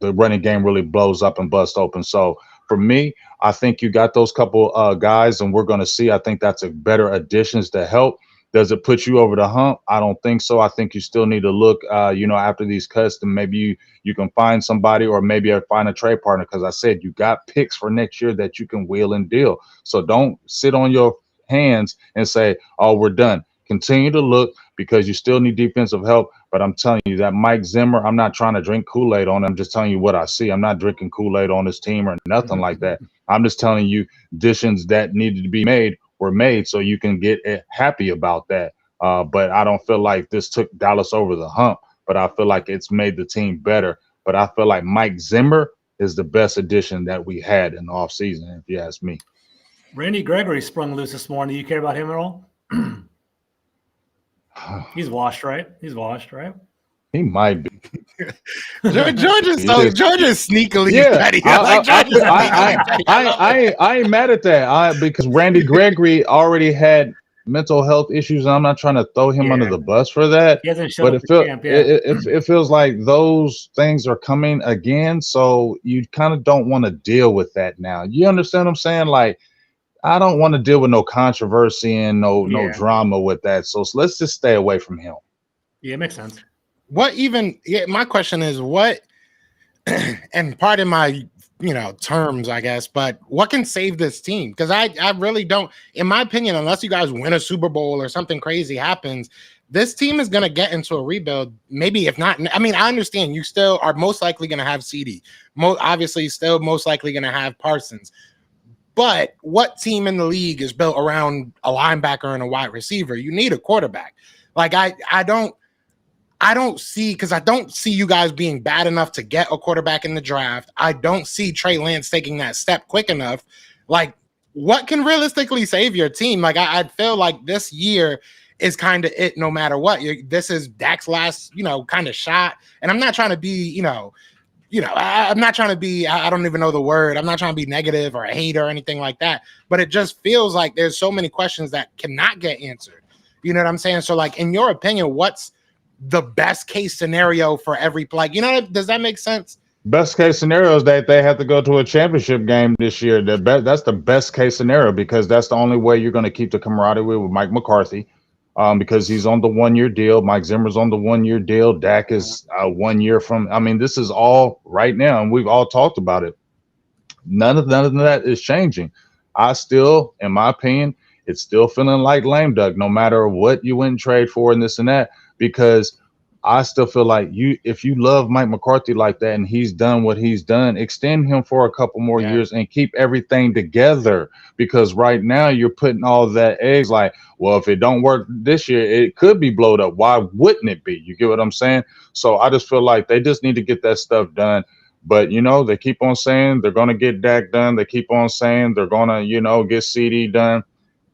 the running game really blows up and busts open. So for me, I think you got those couple guys, and we're going to see. I think that's a better additions to help. Does it put you over the hump? I don't think so. I think you still need to look, after these cuts, and maybe you can find somebody, or maybe find a trade partner. Because I said you got picks for next year that you can wheel and deal. So don't sit on your hands and say, oh, we're done. Continue to look, because you still need defensive help. But I'm telling you that Mike Zimmer, I'm not trying to drink Kool-Aid on him. I'm just telling you what I see. I'm not drinking Kool-Aid on this team or nothing like that. I'm just telling you additions that needed to be made were made, so you can get happy about that. But I don't feel like this took Dallas over the hump, but I feel like it's made the team better. But I feel like Mike Zimmer is the best addition that we had in the offseason, if you ask me. Randy Gregory sprung loose this morning. Do you care about him at all? He's washed, right? He might be. George is sneakily petty. I ain't mad at that. Because Randy Gregory already had mental health issues, and I'm not trying to throw him under the bus for that. He hasn't shown up for camp yet. It feels like those things are coming again, so you kind of don't want to deal with that now. You understand what I'm saying? Like, I don't want to deal with no controversy and no drama with that. So let's just stay away from him. Yeah, it makes sense. My question is what, and pardon my, terms, I guess, but what can save this team? Because I really don't, in my opinion, unless you guys win a Super Bowl or something crazy happens, this team is going to get into a rebuild. Maybe if not, I understand you still are most likely going to have CD, obviously still most likely going to have Parsons. But what team in the league is built around a linebacker and a wide receiver? You need a quarterback. Like I don't see, because I don't see you guys being bad enough to get a quarterback in the draft. I don't see Trey Lance taking that step quick enough. Like, what can realistically save your team? Like, I feel like this year is kind of it no matter what. This is Dak's last, kind of shot. And I'm not trying to be, I'm not trying to be, I don't even know the word. I'm not trying to be negative or a hater or anything like that. But it just feels like there's so many questions that cannot get answered. You know what I'm saying? So, like, in your opinion, what's the best case scenario for every play? Does that make sense? Best case scenario is that they have to go to a championship game this year. That's the best case scenario, because that's the only way you're going to keep the camaraderie with Mike McCarthy, because he's on the 1-year deal. Mike Zimmer's on the 1-year deal. Dak is 1 year from. I mean, this is all right now, and we've all talked about it. None of that is changing. I still, in my opinion, it's still feeling like lame duck, no matter what you went and trade for and this and that, because I still feel like if you love Mike McCarthy like that and he's done what he's done, extend him for a couple more years and keep everything together. Because right now you're putting all that eggs like, well, if it don't work this year, it could be blowed up. Why wouldn't it be? You get what I'm saying? So I just feel like they just need to get that stuff done. But, they keep on saying they're going to get Dak done. They keep on saying they're going to, get CD done.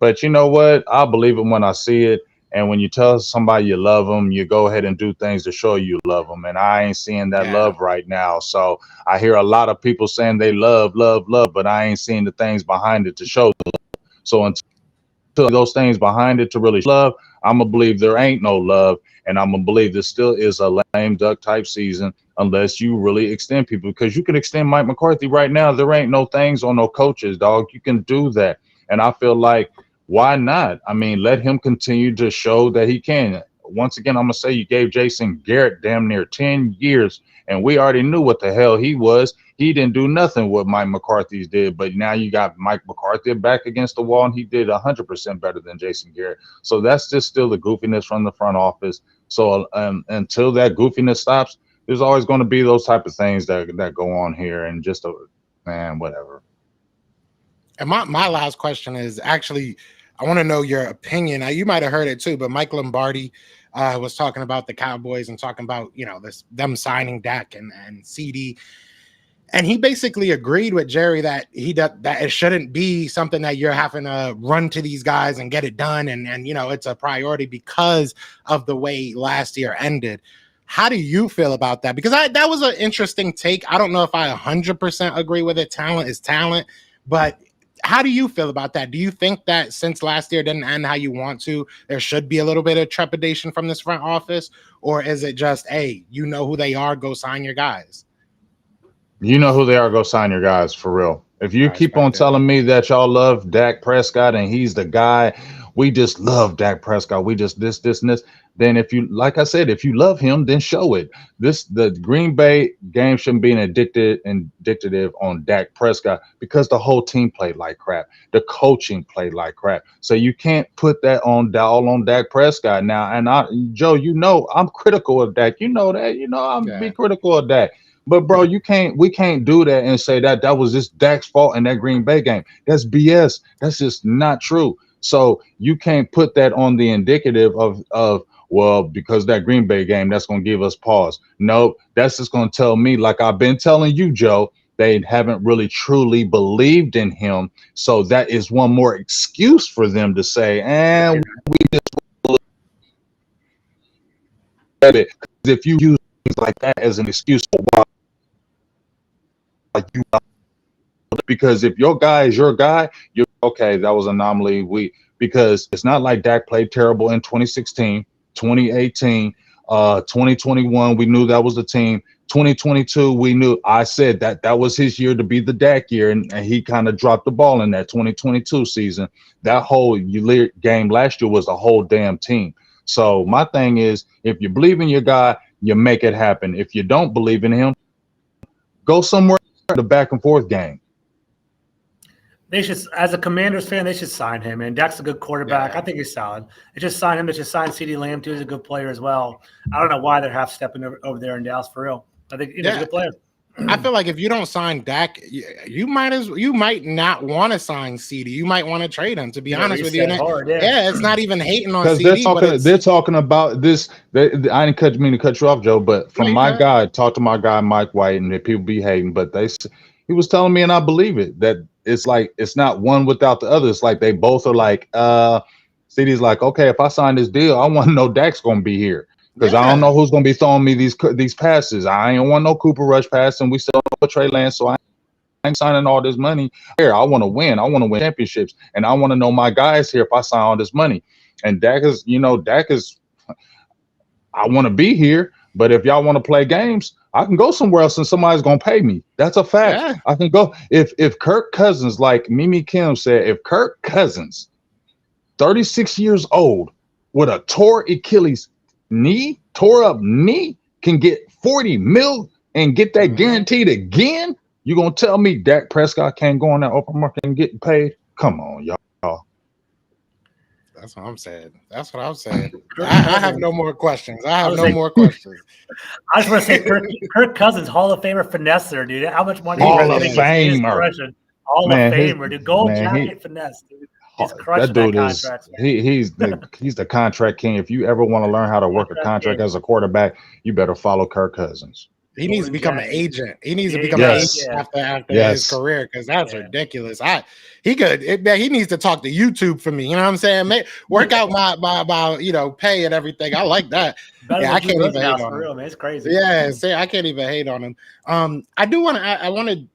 But you know what? I believe it when I see it. And when you tell somebody you love them, you go ahead and do things to show you love them. And I ain't seeing that love right now. So I hear a lot of people saying they love, but I ain't seeing the things behind it to show the love. So until those things behind it to really love, I'm going to believe there ain't no love. And I'm going to believe this still is a lame duck type season unless you really extend people. Because you can extend Mike McCarthy right now. There ain't no things on no coaches, dog. You can do that. And I feel like, why not? I mean, let him continue to show that he can. Once again, I'm going to say you gave Jason Garrett damn near 10 years, and we already knew what the hell he was. He didn't do nothing what Mike McCarthy's did, but now you got Mike McCarthy back against the wall, and he did 100% better than Jason Garrett. So that's just still the goofiness from the front office. So until that goofiness stops, there's always going to be those type of things that go on here, and just, whatever. And my last question is actually, I want to know your opinion. Now, you might have heard it too, but Mike Lombardi was talking about the Cowboys and talking about, them signing Dak and CD. And he basically agreed with Jerry that that it shouldn't be something that you're having to run to these guys and get it done. And it's a priority because of the way last year ended. How do you feel about that? Because that was an interesting take. I don't know if I 100% agree with it. Talent is talent, but how do you feel about that? Do you think that since last year didn't end how you want to, there should be a little bit of trepidation from this front office? Or is it just, hey, you know who they are, go sign your guys? You know who they are, go sign your guys, for real. If you keep on telling me that y'all love Dak Prescott and he's the guy, we just love Dak Prescott, we just this, and this, then if you, like I said, if you love him, then show it. The Green Bay game shouldn't be indicative on Dak Prescott because the whole team played like crap. The coaching played like crap. So you can't put that on Dak Prescott now. And Joe, I'm critical of Dak. You know that. I'm be critical of Dak. But bro, we can't do that and say that was just Dak's fault in that Green Bay game. That's BS. That's just not true. So you can't put that on the indicative of well, because that Green Bay game, that's going to give us pause. Nope, that's just going to tell me, like I've been telling you, Joe, they haven't really truly believed in him. So that is one more excuse for them to say, and we just if you use things like that as an excuse for why you, because if your guy is your guy, you're okay. That was an anomaly. Because it's not like Dak played terrible in 2016, 2018, 2021. We knew that was the team. 2022, we knew. I said that was his year to be the Dak year, and he kind of dropped the ball in that 2022 season. That whole game last year was the whole damn team. So my thing is, if you believe in your guy, you make it happen. If you don't believe in him, go somewhere. The back and forth game. They should, as a Commanders fan, they should sign him. And Dak's a good quarterback. I think he's solid. They just sign him. They just sign CeeDee Lamb too. He's a good player as well. I don't know why they're half stepping over there in Dallas for real. I think he's a good player. I feel like if you don't sign Dak, you might not want to sign CD. You might want to trade him. To be honest with you, it's not even hating on CD. They're talking about this. I didn't mean to cut you off, Joe, but from talk to my guy Mike White, and people be hating, but he was telling me, and I believe it, that it's like it's not one without the other. It's like they both are like, CD's like, okay, if I sign this deal, I want to know Dak's going to be here because I don't know who's going to be throwing me these passes. I ain't want no Cooper Rush pass, and we still know Trey Lance, so I ain't signing all this money here. I want to win. I want to win championships, and I want to know my guys here if I sign all this money. And Dak is, I want to be here, but if y'all want to play games, I can go somewhere else and somebody's gonna pay me. That's a fact. Yeah. I can go if Kirk Cousins, like Mimi Kim said, if Kirk Cousins, 36 years old, with a tore Achilles knee, tore up knee, can get 40 mil and get that guaranteed again, you gonna tell me Dak Prescott can't go on that open market and get paid? Come on, y'all. That's what I'm saying. That's what I'm saying. I have no more questions. I have more questions. I just want to say Kirk Cousins, Hall of Famer finesser, dude. How much money? Hall of Famer. Hall of Famer, dude. Gold jacket finesse, dude. He's crushing that contract. He's the contract king. If you ever want to learn how to work a contract as a quarterback, you better follow Kirk Cousins. He needs to become an agent. He needs to become an agent after his career because that's ridiculous. He needs to talk to YouTube for me. You know what I'm saying? Work out my pay and everything. I like that. I can't even hate on him. It's crazy. Yeah, I can't even hate on him. I want to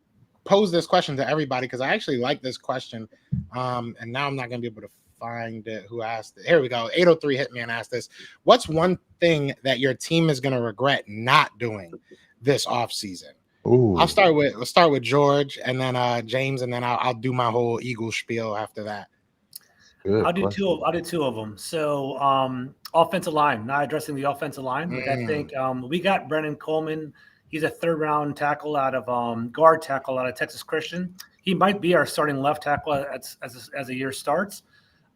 pose this question to everybody because I actually like this question. And now I'm not going to be able to find it. Who asked it? Here we go. 803 Hitman asked this. What's one thing that your team is going to regret not doing this offseason? I'll start with George and then James, and then I'll do my whole Eagles spiel after that. I'll do two of them. So offensive line, not addressing the offensive line. Like I think we got Brennan Coleman. He's a third-round tackle out of guard tackle out of Texas Christian. He might be our starting left tackle as the year starts.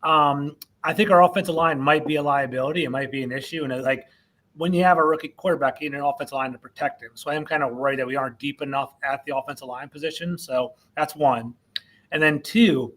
I think our offensive line might be a liability. It might be an issue, and when you have a rookie quarterback, you need an offensive line to protect him. So I am kind of worried that we aren't deep enough at the offensive line position. So that's one. And then two,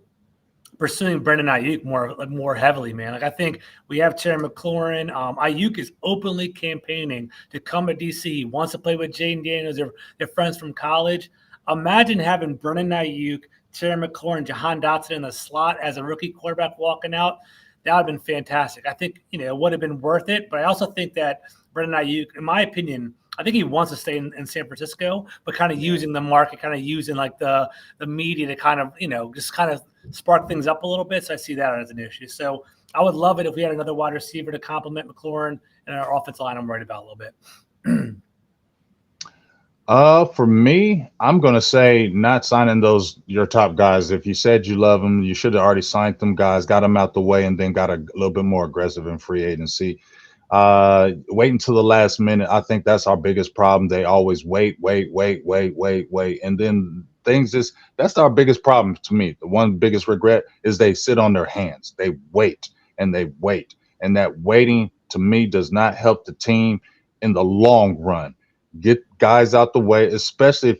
pursuing Brandon Ayuk more heavily, man. Like I think we have Terry McLaurin. Ayuk is openly campaigning to come to DC. He wants to play with Jaden Daniels. They're friends from college. Imagine having Brandon Ayuk, Terry McLaurin, Jahan Dotson in the slot as a rookie quarterback walking out. That would have been fantastic. I think, it would have been worth it. But I also think that Brandon Ayuk, in my opinion, I think he wants to stay in San Francisco, but kind of using the market, kind of using like the media to kind of, just kind of spark things up a little bit. So I see that as an issue. So I would love it if we had another wide receiver to complement McLaurin, and our offensive line I'm worried about a little bit. For me, I'm going to say not signing your top guys. If you said you love them, you should have already signed them guys, got them out the way, and then got a little bit more aggressive in free agency. Wait until the last minute. I think that's our biggest problem. They always wait. And then that's our biggest problem to me. The one biggest regret is they sit on their hands. They wait. And that waiting to me does not help the team in the long run. Get guys out the way, especially if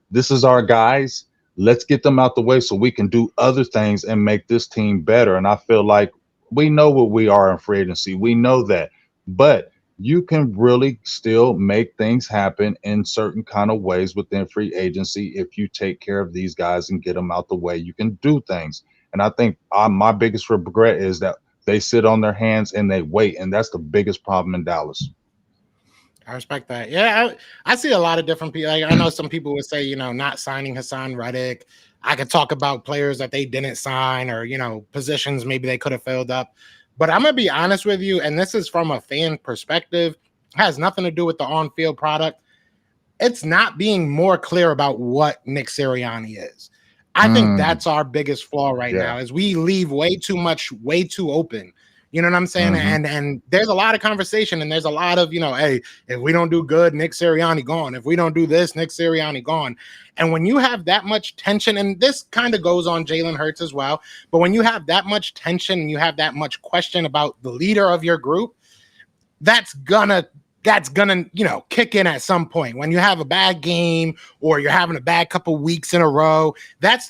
this is our guys. Let's get them out the way so we can do other things and make this team better. And I feel like we know what we are in free agency. We know that. But you can really still make things happen in certain kind of ways within free agency if you take care of these guys and get them out the way. You can do things. And I think my biggest regret is that they sit on their hands and they wait. And that's the biggest problem in Dallas. I respect that. Yeah, I see a lot of different people. I know some people would say, not signing Hassan Reddick. I could talk about players that they didn't sign or, positions maybe they could have filled up. But I'm going to be honest with you, and this is from a fan perspective, has nothing to do with the on-field product. It's not being more clear about what Nick Sirianni is. I think that's our biggest flaw right now is we leave way too open. You know what I'm saying? And there's a lot of conversation and there's a lot of, hey, if we don't do good, Nick Sirianni gone. If we don't do this, Nick Sirianni gone. And when you have that much tension, and this kind of goes on Jalen Hurts as well, but when you have that much tension and you have that much question about the leader of your group, that's gonna, kick in at some point. When you have a bad game or you're having a bad couple weeks in a row, that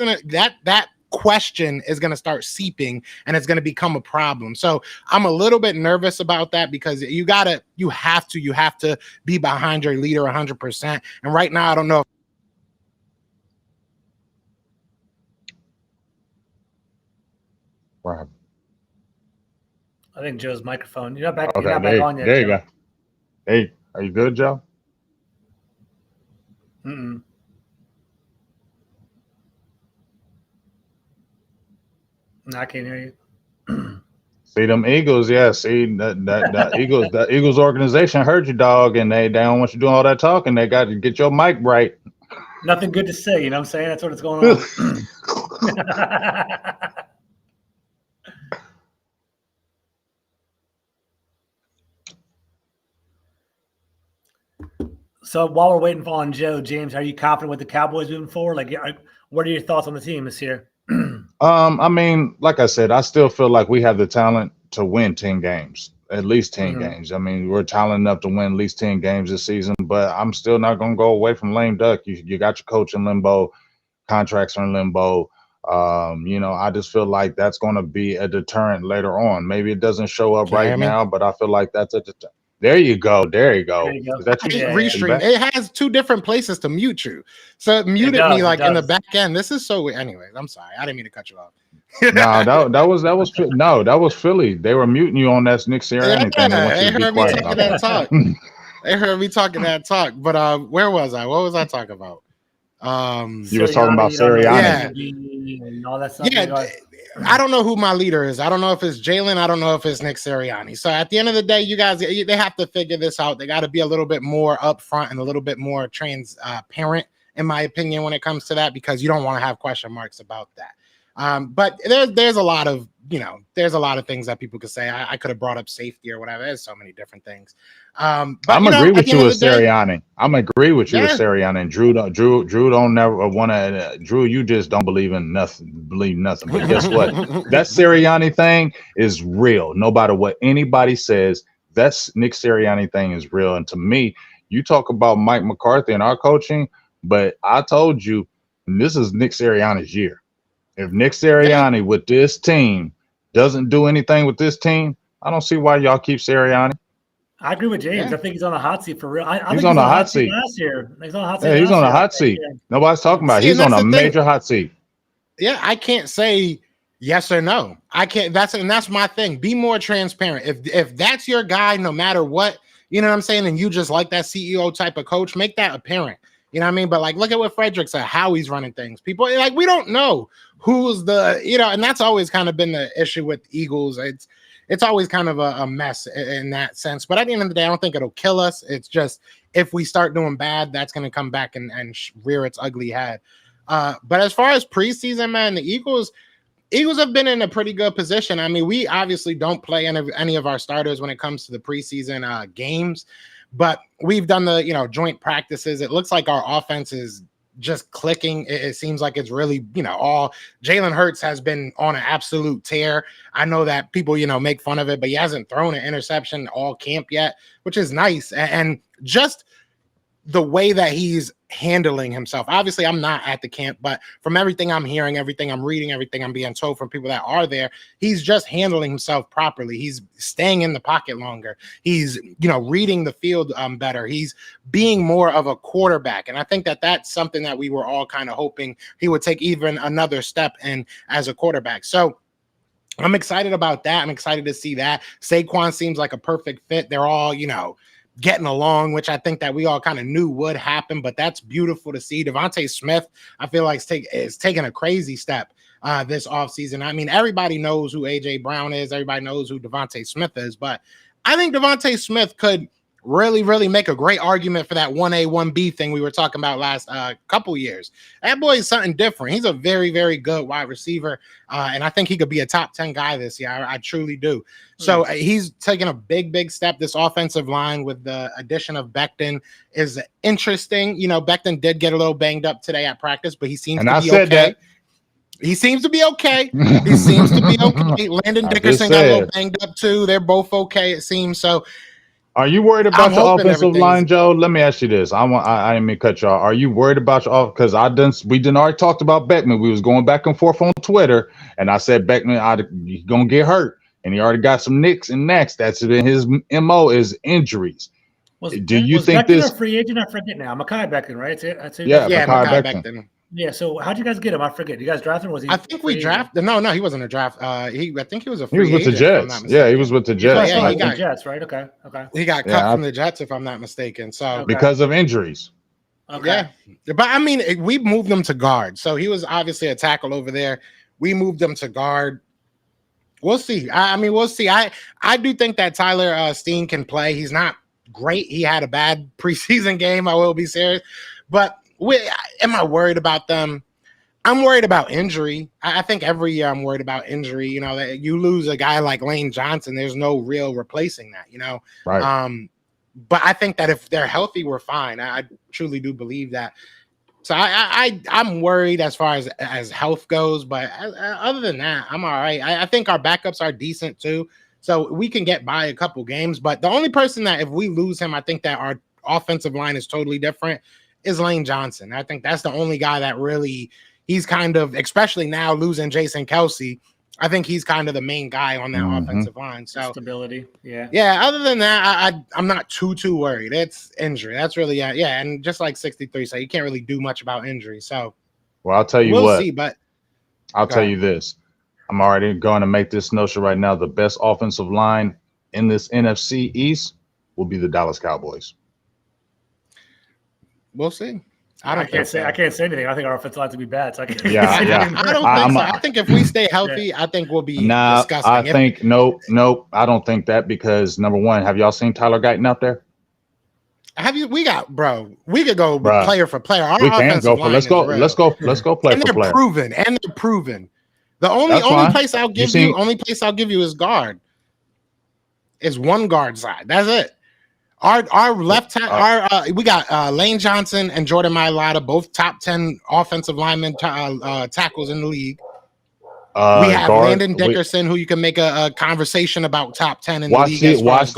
question is going to start seeping and it's going to become a problem. So I'm a little bit nervous about that because you have to be behind your leader 100%. And right now, I don't know. Right. I think Joe's microphone. You're not back. Okay, You're not back on yet. There you Joe. go. Hey, are you good, Joe? Mm-mm. No, I can't hear you. See them Eagles, yeah. See that Eagles organization heard you, dog, and they don't want you doing all that talking. They got to get your mic right. Nothing good to say. You know what I'm saying? That's what's going on. So while we're waiting on Joe, James, are you confident with the Cowboys moving forward? Like, what are your thoughts on the team this year? I mean, like I said, I still feel like we have the talent to win 10 games, at least 10 games. I mean, we're talented enough to win at least 10 games this season, but I'm still not going to go away from lame duck. You got your coach in limbo, contracts are in limbo. I just feel like that's going to be a deterrent later on. Maybe it doesn't show up right now, but I feel like that's a deterrent. There you go. There you go. Is that you? Restream. It has 2 different places to mute you. So it muted me like in the back end. This is so weird. Anyways, I'm sorry. I didn't mean to cut you off. No, that was Philly. They were muting you on that Nick Sirianni thing. They heard me talking that talk. They heard me talking that talk. But where was I? What was I talking about? You was talking about Sirianni. And all that stuff. Yeah. I don't know who my leader is. I don't know if it's Jalen. I don't know if it's Nick Sirianni. So at the end of the day, you guys, they have to figure this out. They got to be a little bit more upfront and a little bit more transparent, in my opinion, when it comes to that, because you don't want to have question marks about that. But there's a lot of, there's a lot of things that people could say. I could have brought up safety or whatever. There's so many different things. But I'm agree with you with Sirianni. I'm agree with you with Sirianni. And Drew don't never want to. Drew, you just don't believe in nothing. But guess what? That Sirianni thing is real. No matter what anybody says, that's Nick Sirianni thing is real. And to me, you talk about Mike McCarthy and our coaching, but I told you this is Nick Sirianni's year. If Nick Sirianni with this team doesn't do anything with this team, I don't see why y'all keep Sirianni. I agree with James. I think he's on the hot seat for real. He's on the hot seat last year. He's on the hot seat. Yeah, he's on the hot seat. Nobody's talking about it. He's on a major hot seat. Yeah, I can't say yes or no. I can't. That's my thing. Be more transparent. If that's your guy, no matter what, you know what I'm saying, and you just like that CEO type of coach, make that apparent. You know what I mean? But like, look at what Frederick said, how he's running things. People like, we don't know who's the, and that's always kind of been the issue with Eagles. It's always kind of a mess in that sense. But at the end of the day, I don't think it'll kill us. It's just if we start doing bad, that's going to come back and rear its ugly head. But as far as preseason, man, the Eagles have been in a pretty good position. I mean, we obviously don't play any of our starters when it comes to the preseason games, but we've done the joint practices. It looks like our offense is just clicking. It seems like it's really, all Jalen Hurts has been on an absolute tear. I know that people, make fun of it, but he hasn't thrown an interception all camp yet, which is nice. And just the way that he's handling himself. Obviously, I'm not at the camp, but from everything I'm hearing, everything I'm reading, everything I'm being told from people that are there, he's just handling himself properly. He's staying in the pocket longer. He's, reading the field better. He's being more of a quarterback. And I think that that's something that we were all kind of hoping he would take even another step in as a quarterback. So I'm excited about that. I'm excited to see that. Saquon seems like a perfect fit. They're all, getting along, which I think that we all kind of knew would happen, but that's beautiful to see. Devontae Smith, I feel like is taking a crazy step this offseason. I mean, everybody knows who AJ Brown is. Everybody knows who Devontae Smith is, but I think Devontae Smith could really, really make a great argument for that 1A, 1B thing we were talking about last couple years. That boy is something different. He's a very, very good wide receiver, and I think he could be a top 10 guy this year. I truly do. So he's taking a big, big step. This offensive line with the addition of Becton is interesting. Becton did get a little banged up today at practice, but he seems to be okay. He seems to be okay. He seems to be okay. Landon Dickerson got a little banged up too. They're both okay, it seems. So are you worried about your offensive line, Joe? Let me ask you this. I didn't mean to cut you off. Are you worried about your off? Because we already talked about Beckman. We was going back and forth on Twitter, and I said Beckman, he's gonna get hurt, and he already got some nicks and necks. That's been his MO is injuries. Do you think Beckman this a free agent? I forget now. Mekhi Becton, right? That's it. Yeah, Mekhi Becton. Yeah. So how'd you guys get him? I forget. You guys drafted him? Was he? I think we drafted. No, he wasn't a draft. I think he was a He was free with the agent, if I'm not Jets. mistaken. Yeah, he was with the That's Jets. what I Yeah, thought. he He was got the Jets, right? Okay. Okay. he got cut from the Jets, if I'm not mistaken. So Okay. because of injuries. yeah, but I mean, we moved him to guard, so he was obviously a tackle over there. We moved him to guard. We'll see. I mean, we'll see. I do think that Tyler Steen can play. He's not great. He had a bad preseason game. I will be serious, but am I worried about them? I'm worried about injury. I think every year I'm worried about injury. You know, that you lose a guy like Lane Johnson, there's no real replacing that. You know, Right. but I think that if they're healthy, we're fine. I truly do believe that. So I'm worried as far as health goes, but other than that, I'm all right. I think our backups are decent too, so we can get by a couple games. But the only person that if we lose him, I think that our offensive line is totally different is Lane Johnson. I think that's the only guy that really he's kind of, especially now losing Jason Kelsey. I think he's kind of the main guy on that offensive line. So stability, yeah. Other than that, I'm not too worried. It's injury. That's really and just like 63, so you can't really do much about injury. So, well, I'll tell you we'll what. see. But I'll tell you this: I'm already going to make this notion right now. The best offensive line in this NFC East will be the Dallas Cowboys. We'll see. I can't say anything. I think our offensive line to be bad. So I can't. Yeah. I don't think so. I think if we stay healthy, I think we'll be disgusting. I think nope. I don't think that because number one, have y'all seen Tyler Guyton out there? Have you? We got we could go player for player. Our we can go for let's go play and for player. And they're proven. The only place I'll give you is guard. Is one guard side. That's it. Our left we got Lane Johnson and Jordan Mailata, both top 10 offensive linemen tackles in the league. We have Landon Dickerson, who you can make a conversation about top 10 in the league. Watch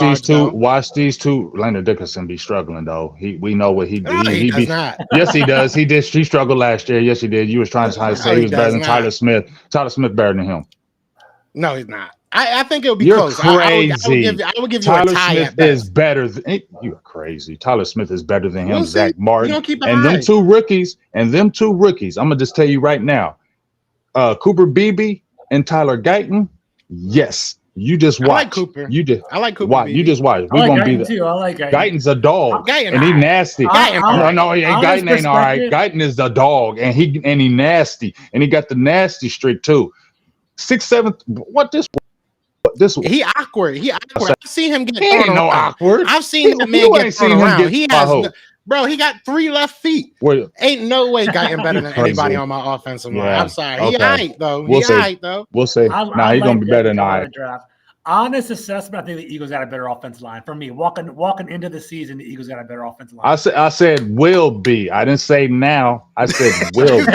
these two. Landon Dickerson be struggling though. We know what he does not. Yes, he does. He struggled last year. Yes, he did. You was trying to say he was better than Tyler Smith. Tyler Smith better than him. No, he's not. I think it'll be You're close. Crazy. I would give you Tyler a tie. Smith is better than you're crazy. Tyler Smith is better than him. Zach Martin and them two rookies. I'm gonna just tell you right now. Cooper Beebe and Tyler Guyton. Yes, you just watch. I like Cooper. I like Cooper. Watch. You just watch. We're gonna be there too. I like Guyton. Guyton's a dog, and he nasty. Guyton ain't all right. Guyton is the dog, and he nasty, and he got the nasty streak too. 6'7". What this? He awkward. I've seen him get he ain't no awkward. I've seen the man get thrown around. He has bro, he got 3 left feet. Ain't no way Guyton better than anybody on my offensive line. I'm sorry. Okay. He aight though. We'll see. He's gonna be better than I. Honest assessment, I think the Eagles got a better offensive line. For me, walking into the season, the Eagles got a better offensive line. I said will be. I didn't say now. I said will be.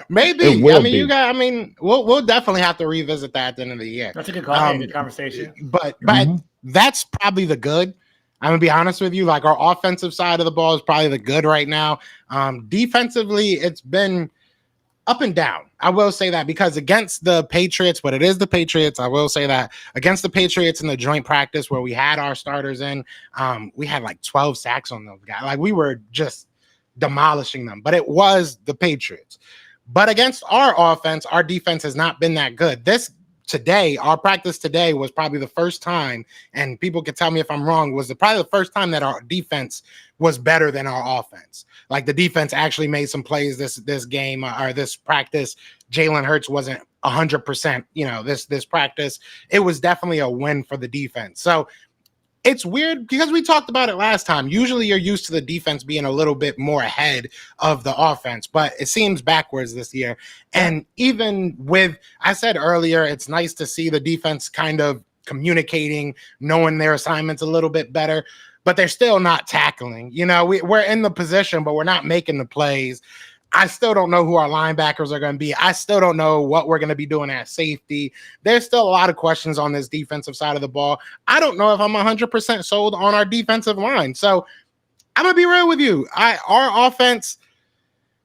Maybe. We'll definitely have to revisit that at the end of the year. That's a good call. Good conversation. But that's probably the good. I'm gonna be honest with you. Like our offensive side of the ball is probably the good right now. Defensively, it's been up and down. I will say that because against the Patriots, but it is the Patriots. I will say that against the Patriots in the joint practice where we had our starters in, we had like 12 sacks on those guys. Like we were just demolishing them, but it was the Patriots. But against our offense, our defense has not been that good. Our practice today was probably the first time, and people can tell me if I'm wrong, was probably the first time that our defense was better than our offense. Like the defense actually made some plays this game or this practice. Jalen Hurts wasn't 100%, this practice. It was definitely a win for the defense. So it's weird because we talked about it last time. Usually you're used to the defense being a little bit more ahead of the offense, but it seems backwards this year. And even with, I said earlier, it's nice to see the defense kind of communicating, knowing their assignments a little bit better, but they're still not tackling. We're in the position, but we're not making the plays. I still don't know who our linebackers are going to be. I still don't know what we're going to be doing at safety. There's still a lot of questions on this defensive side of the ball. I don't know if I'm 100% sold on our defensive line. So I'm going to be real with you. Our offense,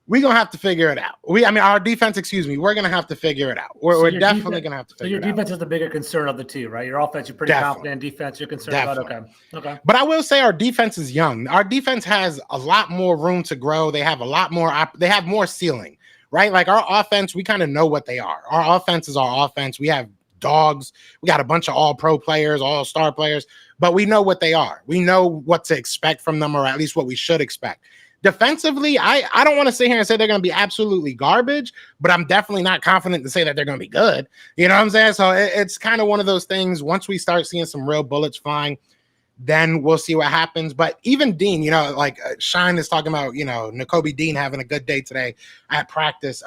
we're gonna have to figure it out. Our defense, we're gonna have to figure it out. We're definitely gonna have to figure it out. So your defense is the bigger concern of the two, right? Your offense, you're pretty confident in defense, you're concerned about. Okay. But I will say our defense is young. Our defense has a lot more room to grow. They have a lot more they have more ceiling, right? Like our offense, we kind of know what they are. Our offense is our offense. We have dogs. We got a bunch of all-pro players, all-star players, but we know what they are. We know what to expect from them, or at least what we should expect. Defensively, I don't want to sit here and say they're going to be absolutely garbage, but I'm definitely not confident to say that they're going to be good. You know what I'm saying? So it's kind of one of those things. Once we start seeing some real bullets flying, then we'll see what happens. But even Dean, like Shine is talking about, Nakobe Dean having a good day today at practice.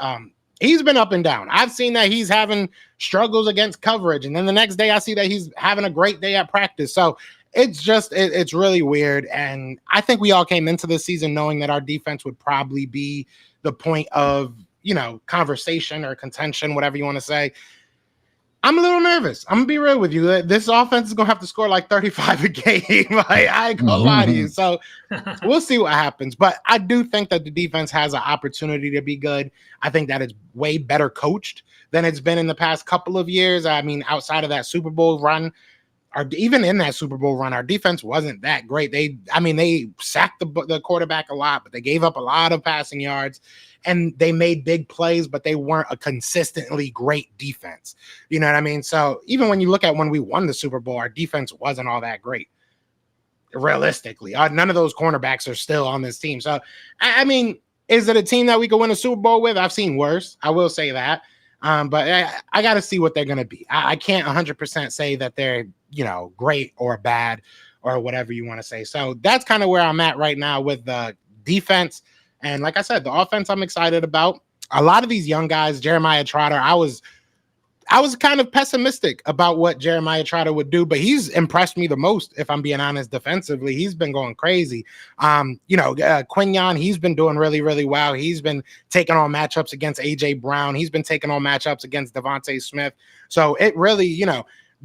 He's been up and down. I've seen that he's having struggles against coverage, and then the next day I see that he's having a great day at practice. So it's really weird. And I think we all came into this season knowing that our defense would probably be the point of, conversation or contention, whatever you want to say. I'm a little nervous. I'm gonna be real with you. This offense is gonna have to score like 35 a game. I ain't gonna lie to you. So we'll see what happens. But I do think that the defense has an opportunity to be good. I think that it's way better coached than it's been in the past couple of years. I mean, outside of that Super Bowl run, even in that Super Bowl run, our defense wasn't that great. They sacked the quarterback a lot, but they gave up a lot of passing yards, and they made big plays, but they weren't a consistently great defense. You know what I mean? So even when you look at when we won the Super Bowl, our defense wasn't all that great. Realistically, none of those cornerbacks are still on this team. So, is it a team that we could win a Super Bowl with? I've seen worse. I will say that. But I got to see what they're going to be. I can't 100% say that they're, great or bad or whatever you want to say. So that's kind of where I'm at right now with the defense. And like I said, the offense I'm excited about. A lot of these young guys, Jeremiah Trotter, I was kind of pessimistic about what Jeremiah Trotter would do, but he's impressed me the most, if I'm being honest, defensively. He's been going crazy. Quinyon, he's been doing really, really well. He's been taking on matchups against A.J. Brown. He's been taking on matchups against Devontae Smith. So it really,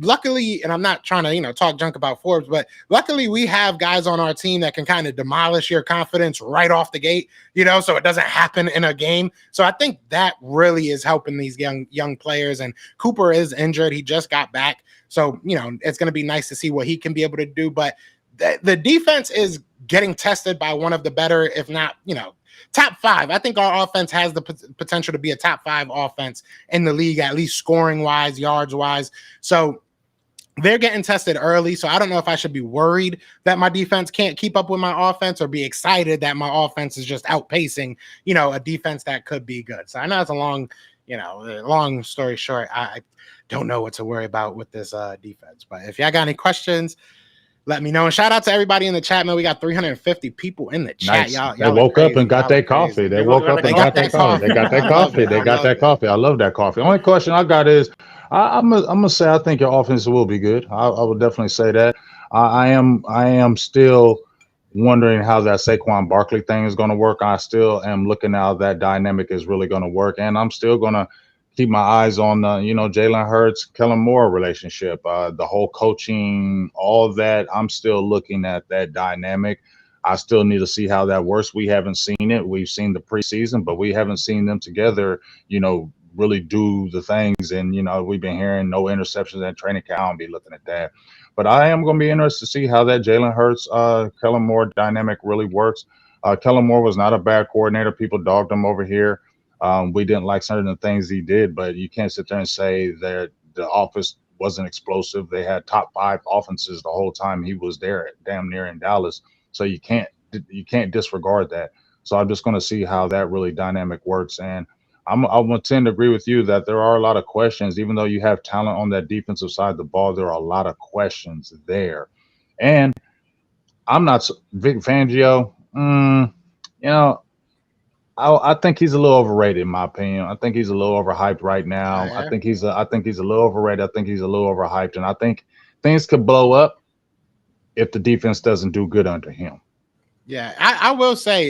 luckily, and I'm not trying to, talk junk about Forbes, but luckily we have guys on our team that can kind of demolish your confidence right off the gate, so it doesn't happen in a game. So I think that really is helping these young players. And Cooper is injured. He just got back. So, it's going to be nice to see what he can be able to do. But the defense is getting tested by one of the better, if not, top five. I think our offense has the potential to be a top 5 offense in the league, at least scoring wise, yards wise. So they're getting tested early. So I don't know if I should be worried that my defense can't keep up with my offense, or be excited that my offense is just outpacing, a defense that could be good. So I know it's a long story short. I don't know what to worry about with this defense. But if y'all got any questions, let me know. And shout out to everybody in the chat, man. We got 350 people in the chat. Nice. Y'all woke up and got their coffee. They woke up and got their coffee. They got their coffee. They got that coffee. I love that coffee. Only question I got is, I'm gonna say I think your offense will be good. I would definitely say that. I am still wondering how that Saquon Barkley thing is going to work. I still am looking how that dynamic is really going to work, and I'm still going to keep my eyes on Jalen Hurts, Kellen Moore relationship, the whole coaching, all of that. I'm still looking at that dynamic. I still need to see how that works. We haven't seen it. We've seen the preseason, but we haven't seen them together, really do the things. And, we've been hearing no interceptions at training camp. I'll be looking at that. But I am going to be interested to see how that Jalen Hurts, Kellen Moore dynamic really works. Kellen Moore was not a bad coordinator. People dogged him over here. We didn't like certain of the things he did, but you can't sit there and say that the offense wasn't explosive. They had top 5 offenses the whole time he was there, damn near in Dallas. So you can't disregard that. So I'm just going to see how that really dynamic works. And I'm going to tend to agree with you that there are a lot of questions. Even though you have talent on that defensive side of the ball, there are a lot of questions there. And I'm not Vic Fangio. I think he's a little overrated, in my opinion. I think he's a little overhyped right now. Yeah. I think he's a little overrated. I think he's a little overhyped, and I think things could blow up if the defense doesn't do good under him. Yeah, I will say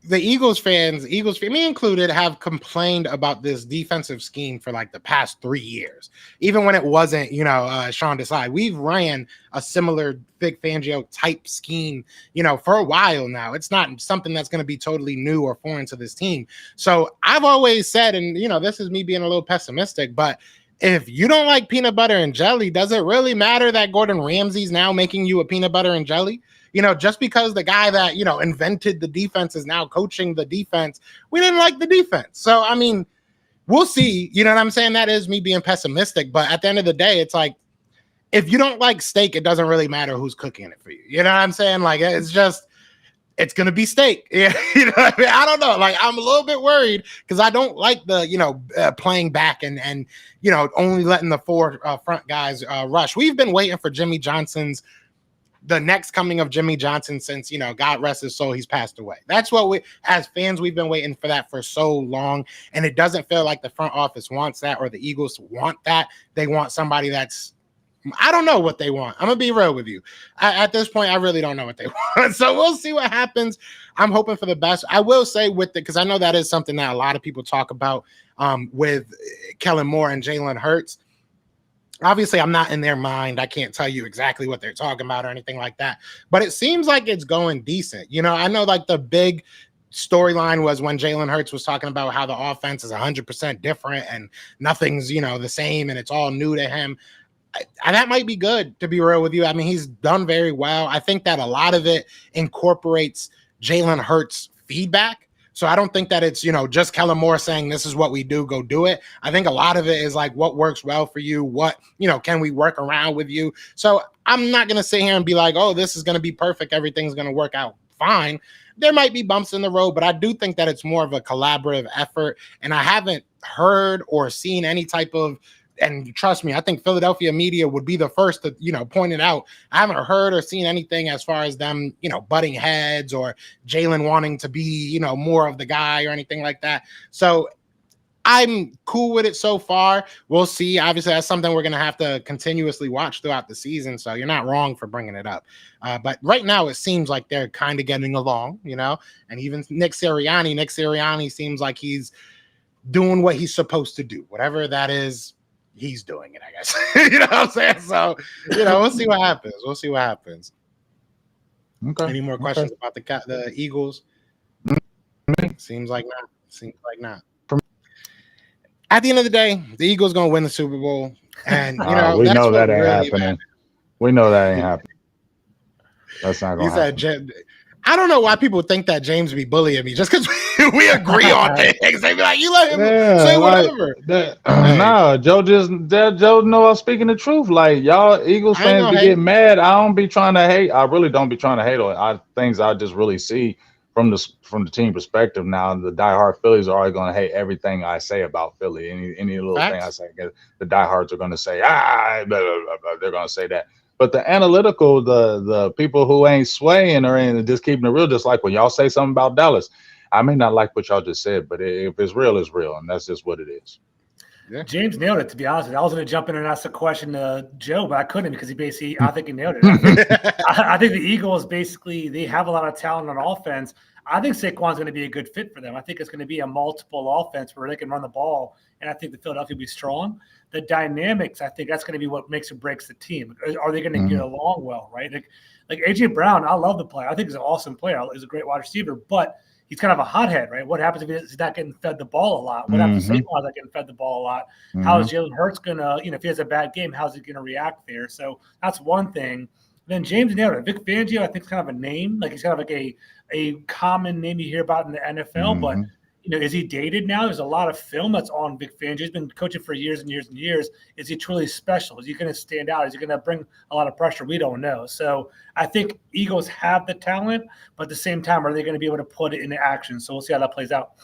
the Eagles fans, me included, have complained about this defensive scheme for like the past 3 years. Even when it wasn't, Sean Desai, we've ran a similar Vic Fangio type scheme, for a while now. It's not something that's going to be totally new or foreign to this team. So I've always said, and this is me being a little pessimistic, but if you don't like peanut butter and jelly, does it really matter that Gordon Ramsay's now making you a peanut butter and jelly? Just because the guy that, invented the defense is now coaching the defense, we didn't like the defense. So, I mean, we'll see. You know what I'm saying? That is me being pessimistic. But at the end of the day, it's like, if you don't like steak, it doesn't really matter who's cooking it for you. You know what I'm saying? Like, it's going to be steak. Yeah. I don't know. Like, I'm a little bit worried because I don't like the, playing back and only letting the four front guys rush. We've been waiting for the next coming of Jimmy Johnson since, God rest his soul, he's passed away. That's what as fans, we've been waiting for that for so long. And it doesn't feel like the front office wants that or the Eagles want that. They want somebody I don't know what they want. I'm going to be real with you. At this point, I really don't know what they want. So we'll see what happens. I'm hoping for the best. I will say because I know that is something that a lot of people talk about with Kellen Moore and Jalen Hurts. Obviously, I'm not in their mind. I can't tell you exactly what they're talking about or anything like that. But it seems like it's going decent. I know like the big storyline was when Jalen Hurts was talking about how the offense is 100% different and nothing's, the same and it's all new to him. That might be good, to be real with you. I mean, he's done very well. I think that a lot of it incorporates Jalen Hurts' feedback. So I don't think that it's, just Kellen Moore saying this is what we do, go do it. I think a lot of it is like what works well for you, what, can we work around with you? So I'm not going to sit here and be like, oh, this is going to be perfect. Everything's going to work out fine. There might be bumps in the road, but I do think that it's more of a collaborative effort. And I haven't heard or seen any type of, and trust me, I think Philadelphia media would be the first to, point it out. I haven't heard or seen anything as far as them, butting heads or Jalen wanting to be, more of the guy or anything like that. So I'm cool with it so far. We'll see. Obviously, that's something we're going to have to continuously watch throughout the season. So you're not wrong for bringing it up. But right now, it seems like they're kind of getting along, and even Nick Sirianni seems like he's doing what he's supposed to do, whatever that is. He's doing it, I guess. You know what I'm saying? So, we'll see what happens. Okay. Any more questions about the Eagles? Seems like not. At the end of the day, the Eagles going to win the Super Bowl. And, we know that ain't happening. We know that ain't happening. That's not going to happen. I don't know why people think that James be bullying me just because we agree on things. They be like, you let him say whatever. No, Joe know I'm speaking the truth. Like, y'all Eagles fans be getting mad. I don't be trying to hate. I really don't be trying to hate on things I just really see from the team perspective. Now, the diehard Phillies are always going to hate everything I say about Philly. Any little thing I say, the diehards are going to say, blah, blah, blah, they're going to say that. But the analytical, the people who ain't swaying or ain't just keeping it real, just like when y'all say something about Dallas, I may not like what y'all just said, but if it's real, it's real, and that's just what it is. Yeah. James nailed it, to be honest with you. I was going to jump in and ask a question to Joe, but I couldn't because I think he nailed it. I think the Eagles, basically, they have a lot of talent on offense. I think Saquon's going to be a good fit for them. I think it's going to be a multiple offense where they can run the ball, and I think the Philadelphia will be strong. The dynamics, I think that's going to be what makes or breaks the team. Are they going to get along well, right? Like A.J. Brown, I love the player. I think he's an awesome player. He's a great wide receiver, but he's kind of a hothead, right? What happens if he's not getting fed the ball a lot? What happens if Saquon's not getting fed the ball a lot? How is Jalen Hurts going to, if he has a bad game, how's he going to react there? So that's one thing. Then James nailed it. Vic Fangio, I think, is kind of a name. Like, he's kind of like a common name you hear about in the NFL, but is he dated now? There's a lot of film that's on Vic Fangio. He's been coaching for years and years and years. Is he truly special? Is he going to stand out? Is he going to bring a lot of pressure? We don't know. So I think Eagles have the talent, but at the same time, are they going to be able to put it into action? So we'll see how that plays out.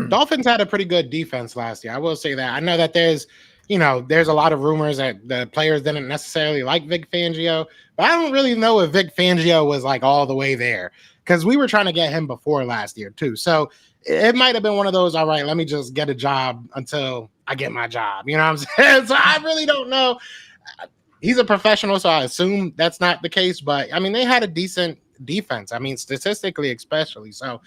Dolphins had a pretty good defense last year. I will say that. I know that there's a lot of rumors that the players didn't necessarily like Vic Fangio, but I don't really know if Vic Fangio was like all the way there because we were trying to get him before last year too. So it might have been one of those, all right, let me just get a job until I get my job. You know what I'm saying? So I really don't know. He's a professional, so I assume that's not the case. But, I mean, they had a decent defense. I mean, statistically especially. So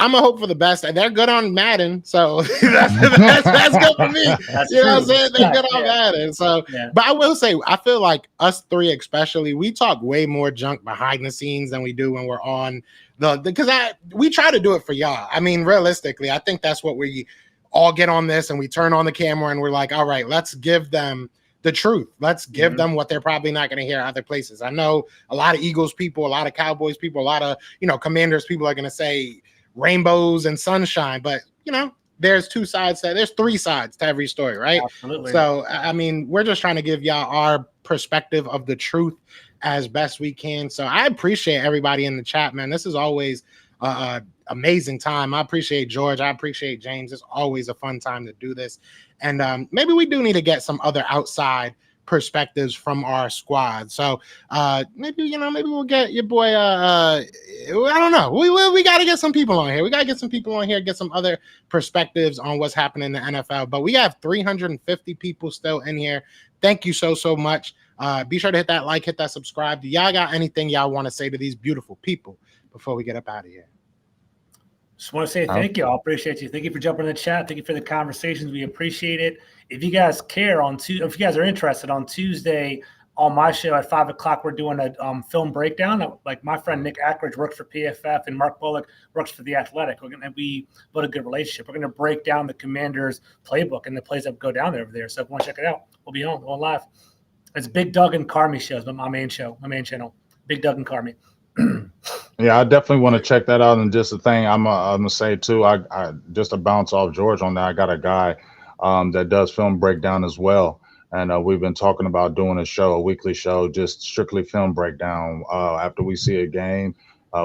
I'm gonna hope for the best. And they're good on Madden, so that's good for me. That's you know true. what I'm saying? They're good on Madden. So, but I will say, I feel like us three, especially, we talk way more junk behind the scenes than we do when we're on because we try to do it for y'all. I mean, realistically, I think that's what we all get on this, and we turn on the camera and we're like, all right, let's give them the truth. Let's give them what they're probably not going to hear other places. I know a lot of Eagles people, a lot of Cowboys people, a lot of, Commanders people are going to say rainbows and sunshine, but there's three sides to every story, right? Absolutely. So, I mean, we're just trying to give y'all our perspective of the truth as best we can. So I appreciate everybody in the chat, man. This is always amazing time. I appreciate George. I appreciate James. It's always a fun time to do this. And maybe we do need to get some other outside perspectives from our squad. So maybe we'll get your boy. I don't know. We got to get some people on here. We got to get some people on here, get some other perspectives on what's happening in the NFL. But we have 350 people still in here. Thank you so much. Be sure to hit that like, hit that subscribe. Do y'all got anything y'all want to say to these beautiful people before we get up out of here? Just want to say thank you. I appreciate you. Thank you for jumping in the chat. Thank you for the conversations. We appreciate it. If you guys care if you guys are interested, on Tuesday on my show at 5:00, we're doing a film breakdown. Like my friend Nick Ackridge works for PFF and Mark Bullock works for The Athletic. We build a good relationship. We're going to break down the Commanders playbook and the plays that go down over there. So if you want to check it out, we'll be on live. It's Big Doug and Carmi shows, but my main channel, Big Doug and Carmi. Yeah, I definitely want to check that out. And just the thing I'm gonna say too, I just to bounce off George on that, I got a guy that does film breakdown as well, and we've been talking about doing a weekly show, just strictly film breakdown. After we see a game,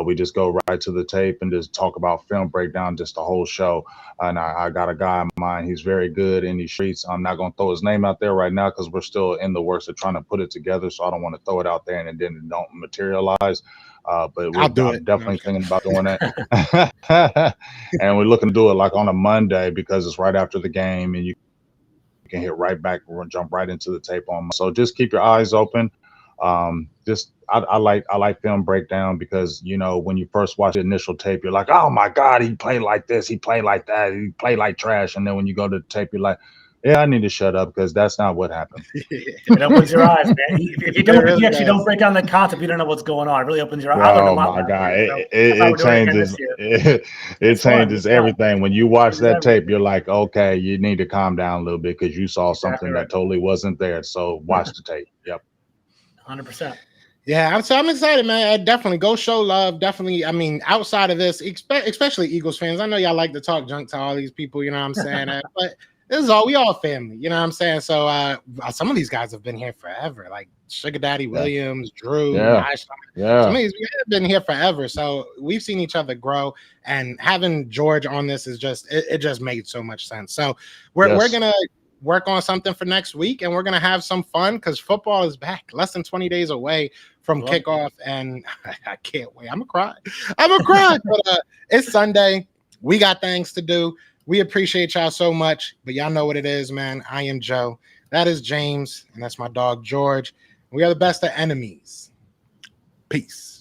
we just go right to the tape and just talk about film breakdown, just the whole show. And I got a guy in mind. He's very good in these streets. I'm not going to throw his name out there right now because we're still in the works of trying to put it together. So I don't want to throw it out there and then it don't materialize. But I'm definitely thinking about doing that. And we're looking to do it like on a Monday because it's right after the game and you can hit right back and jump right into the tape on. So just keep your eyes open. I like film breakdown because when you first watch the initial tape, you're like, oh my God, he played like this, he played like that, he played like trash. And then when you go to the tape, you're like, yeah, I need to shut up because that's not what happened. It opens your eyes, man. If you actually don't break down the concept, you don't know what's going on. It really opens your eyes. Oh my God, it changes. It changes everything. When you watch that tape, you're like, okay, you need to calm down a little bit because you saw something that totally wasn't there. So watch the tape. Yep. 100%. Yeah, so I'm excited, man. Definitely go show love. Definitely, I mean, outside of this, especially Eagles fans, I know y'all like to talk junk to all these people, you know what I'm saying? But we all family, you know what I'm saying? So some of these guys have been here forever, like Sugar Daddy Williams, Drew, some of these have been here forever. So we've seen each other grow, and having George on this is just it just made so much sense. So we're gonna work on something for next week, and we're gonna have some fun because football is back, less than 20 days away from kickoff, and I can't wait. I'm gonna cry. But it's Sunday. We got things to do. We appreciate y'all so much, but y'all know what it is, man. I am Joe. That is James, and that's my dog George. We are the best of enemies. Peace.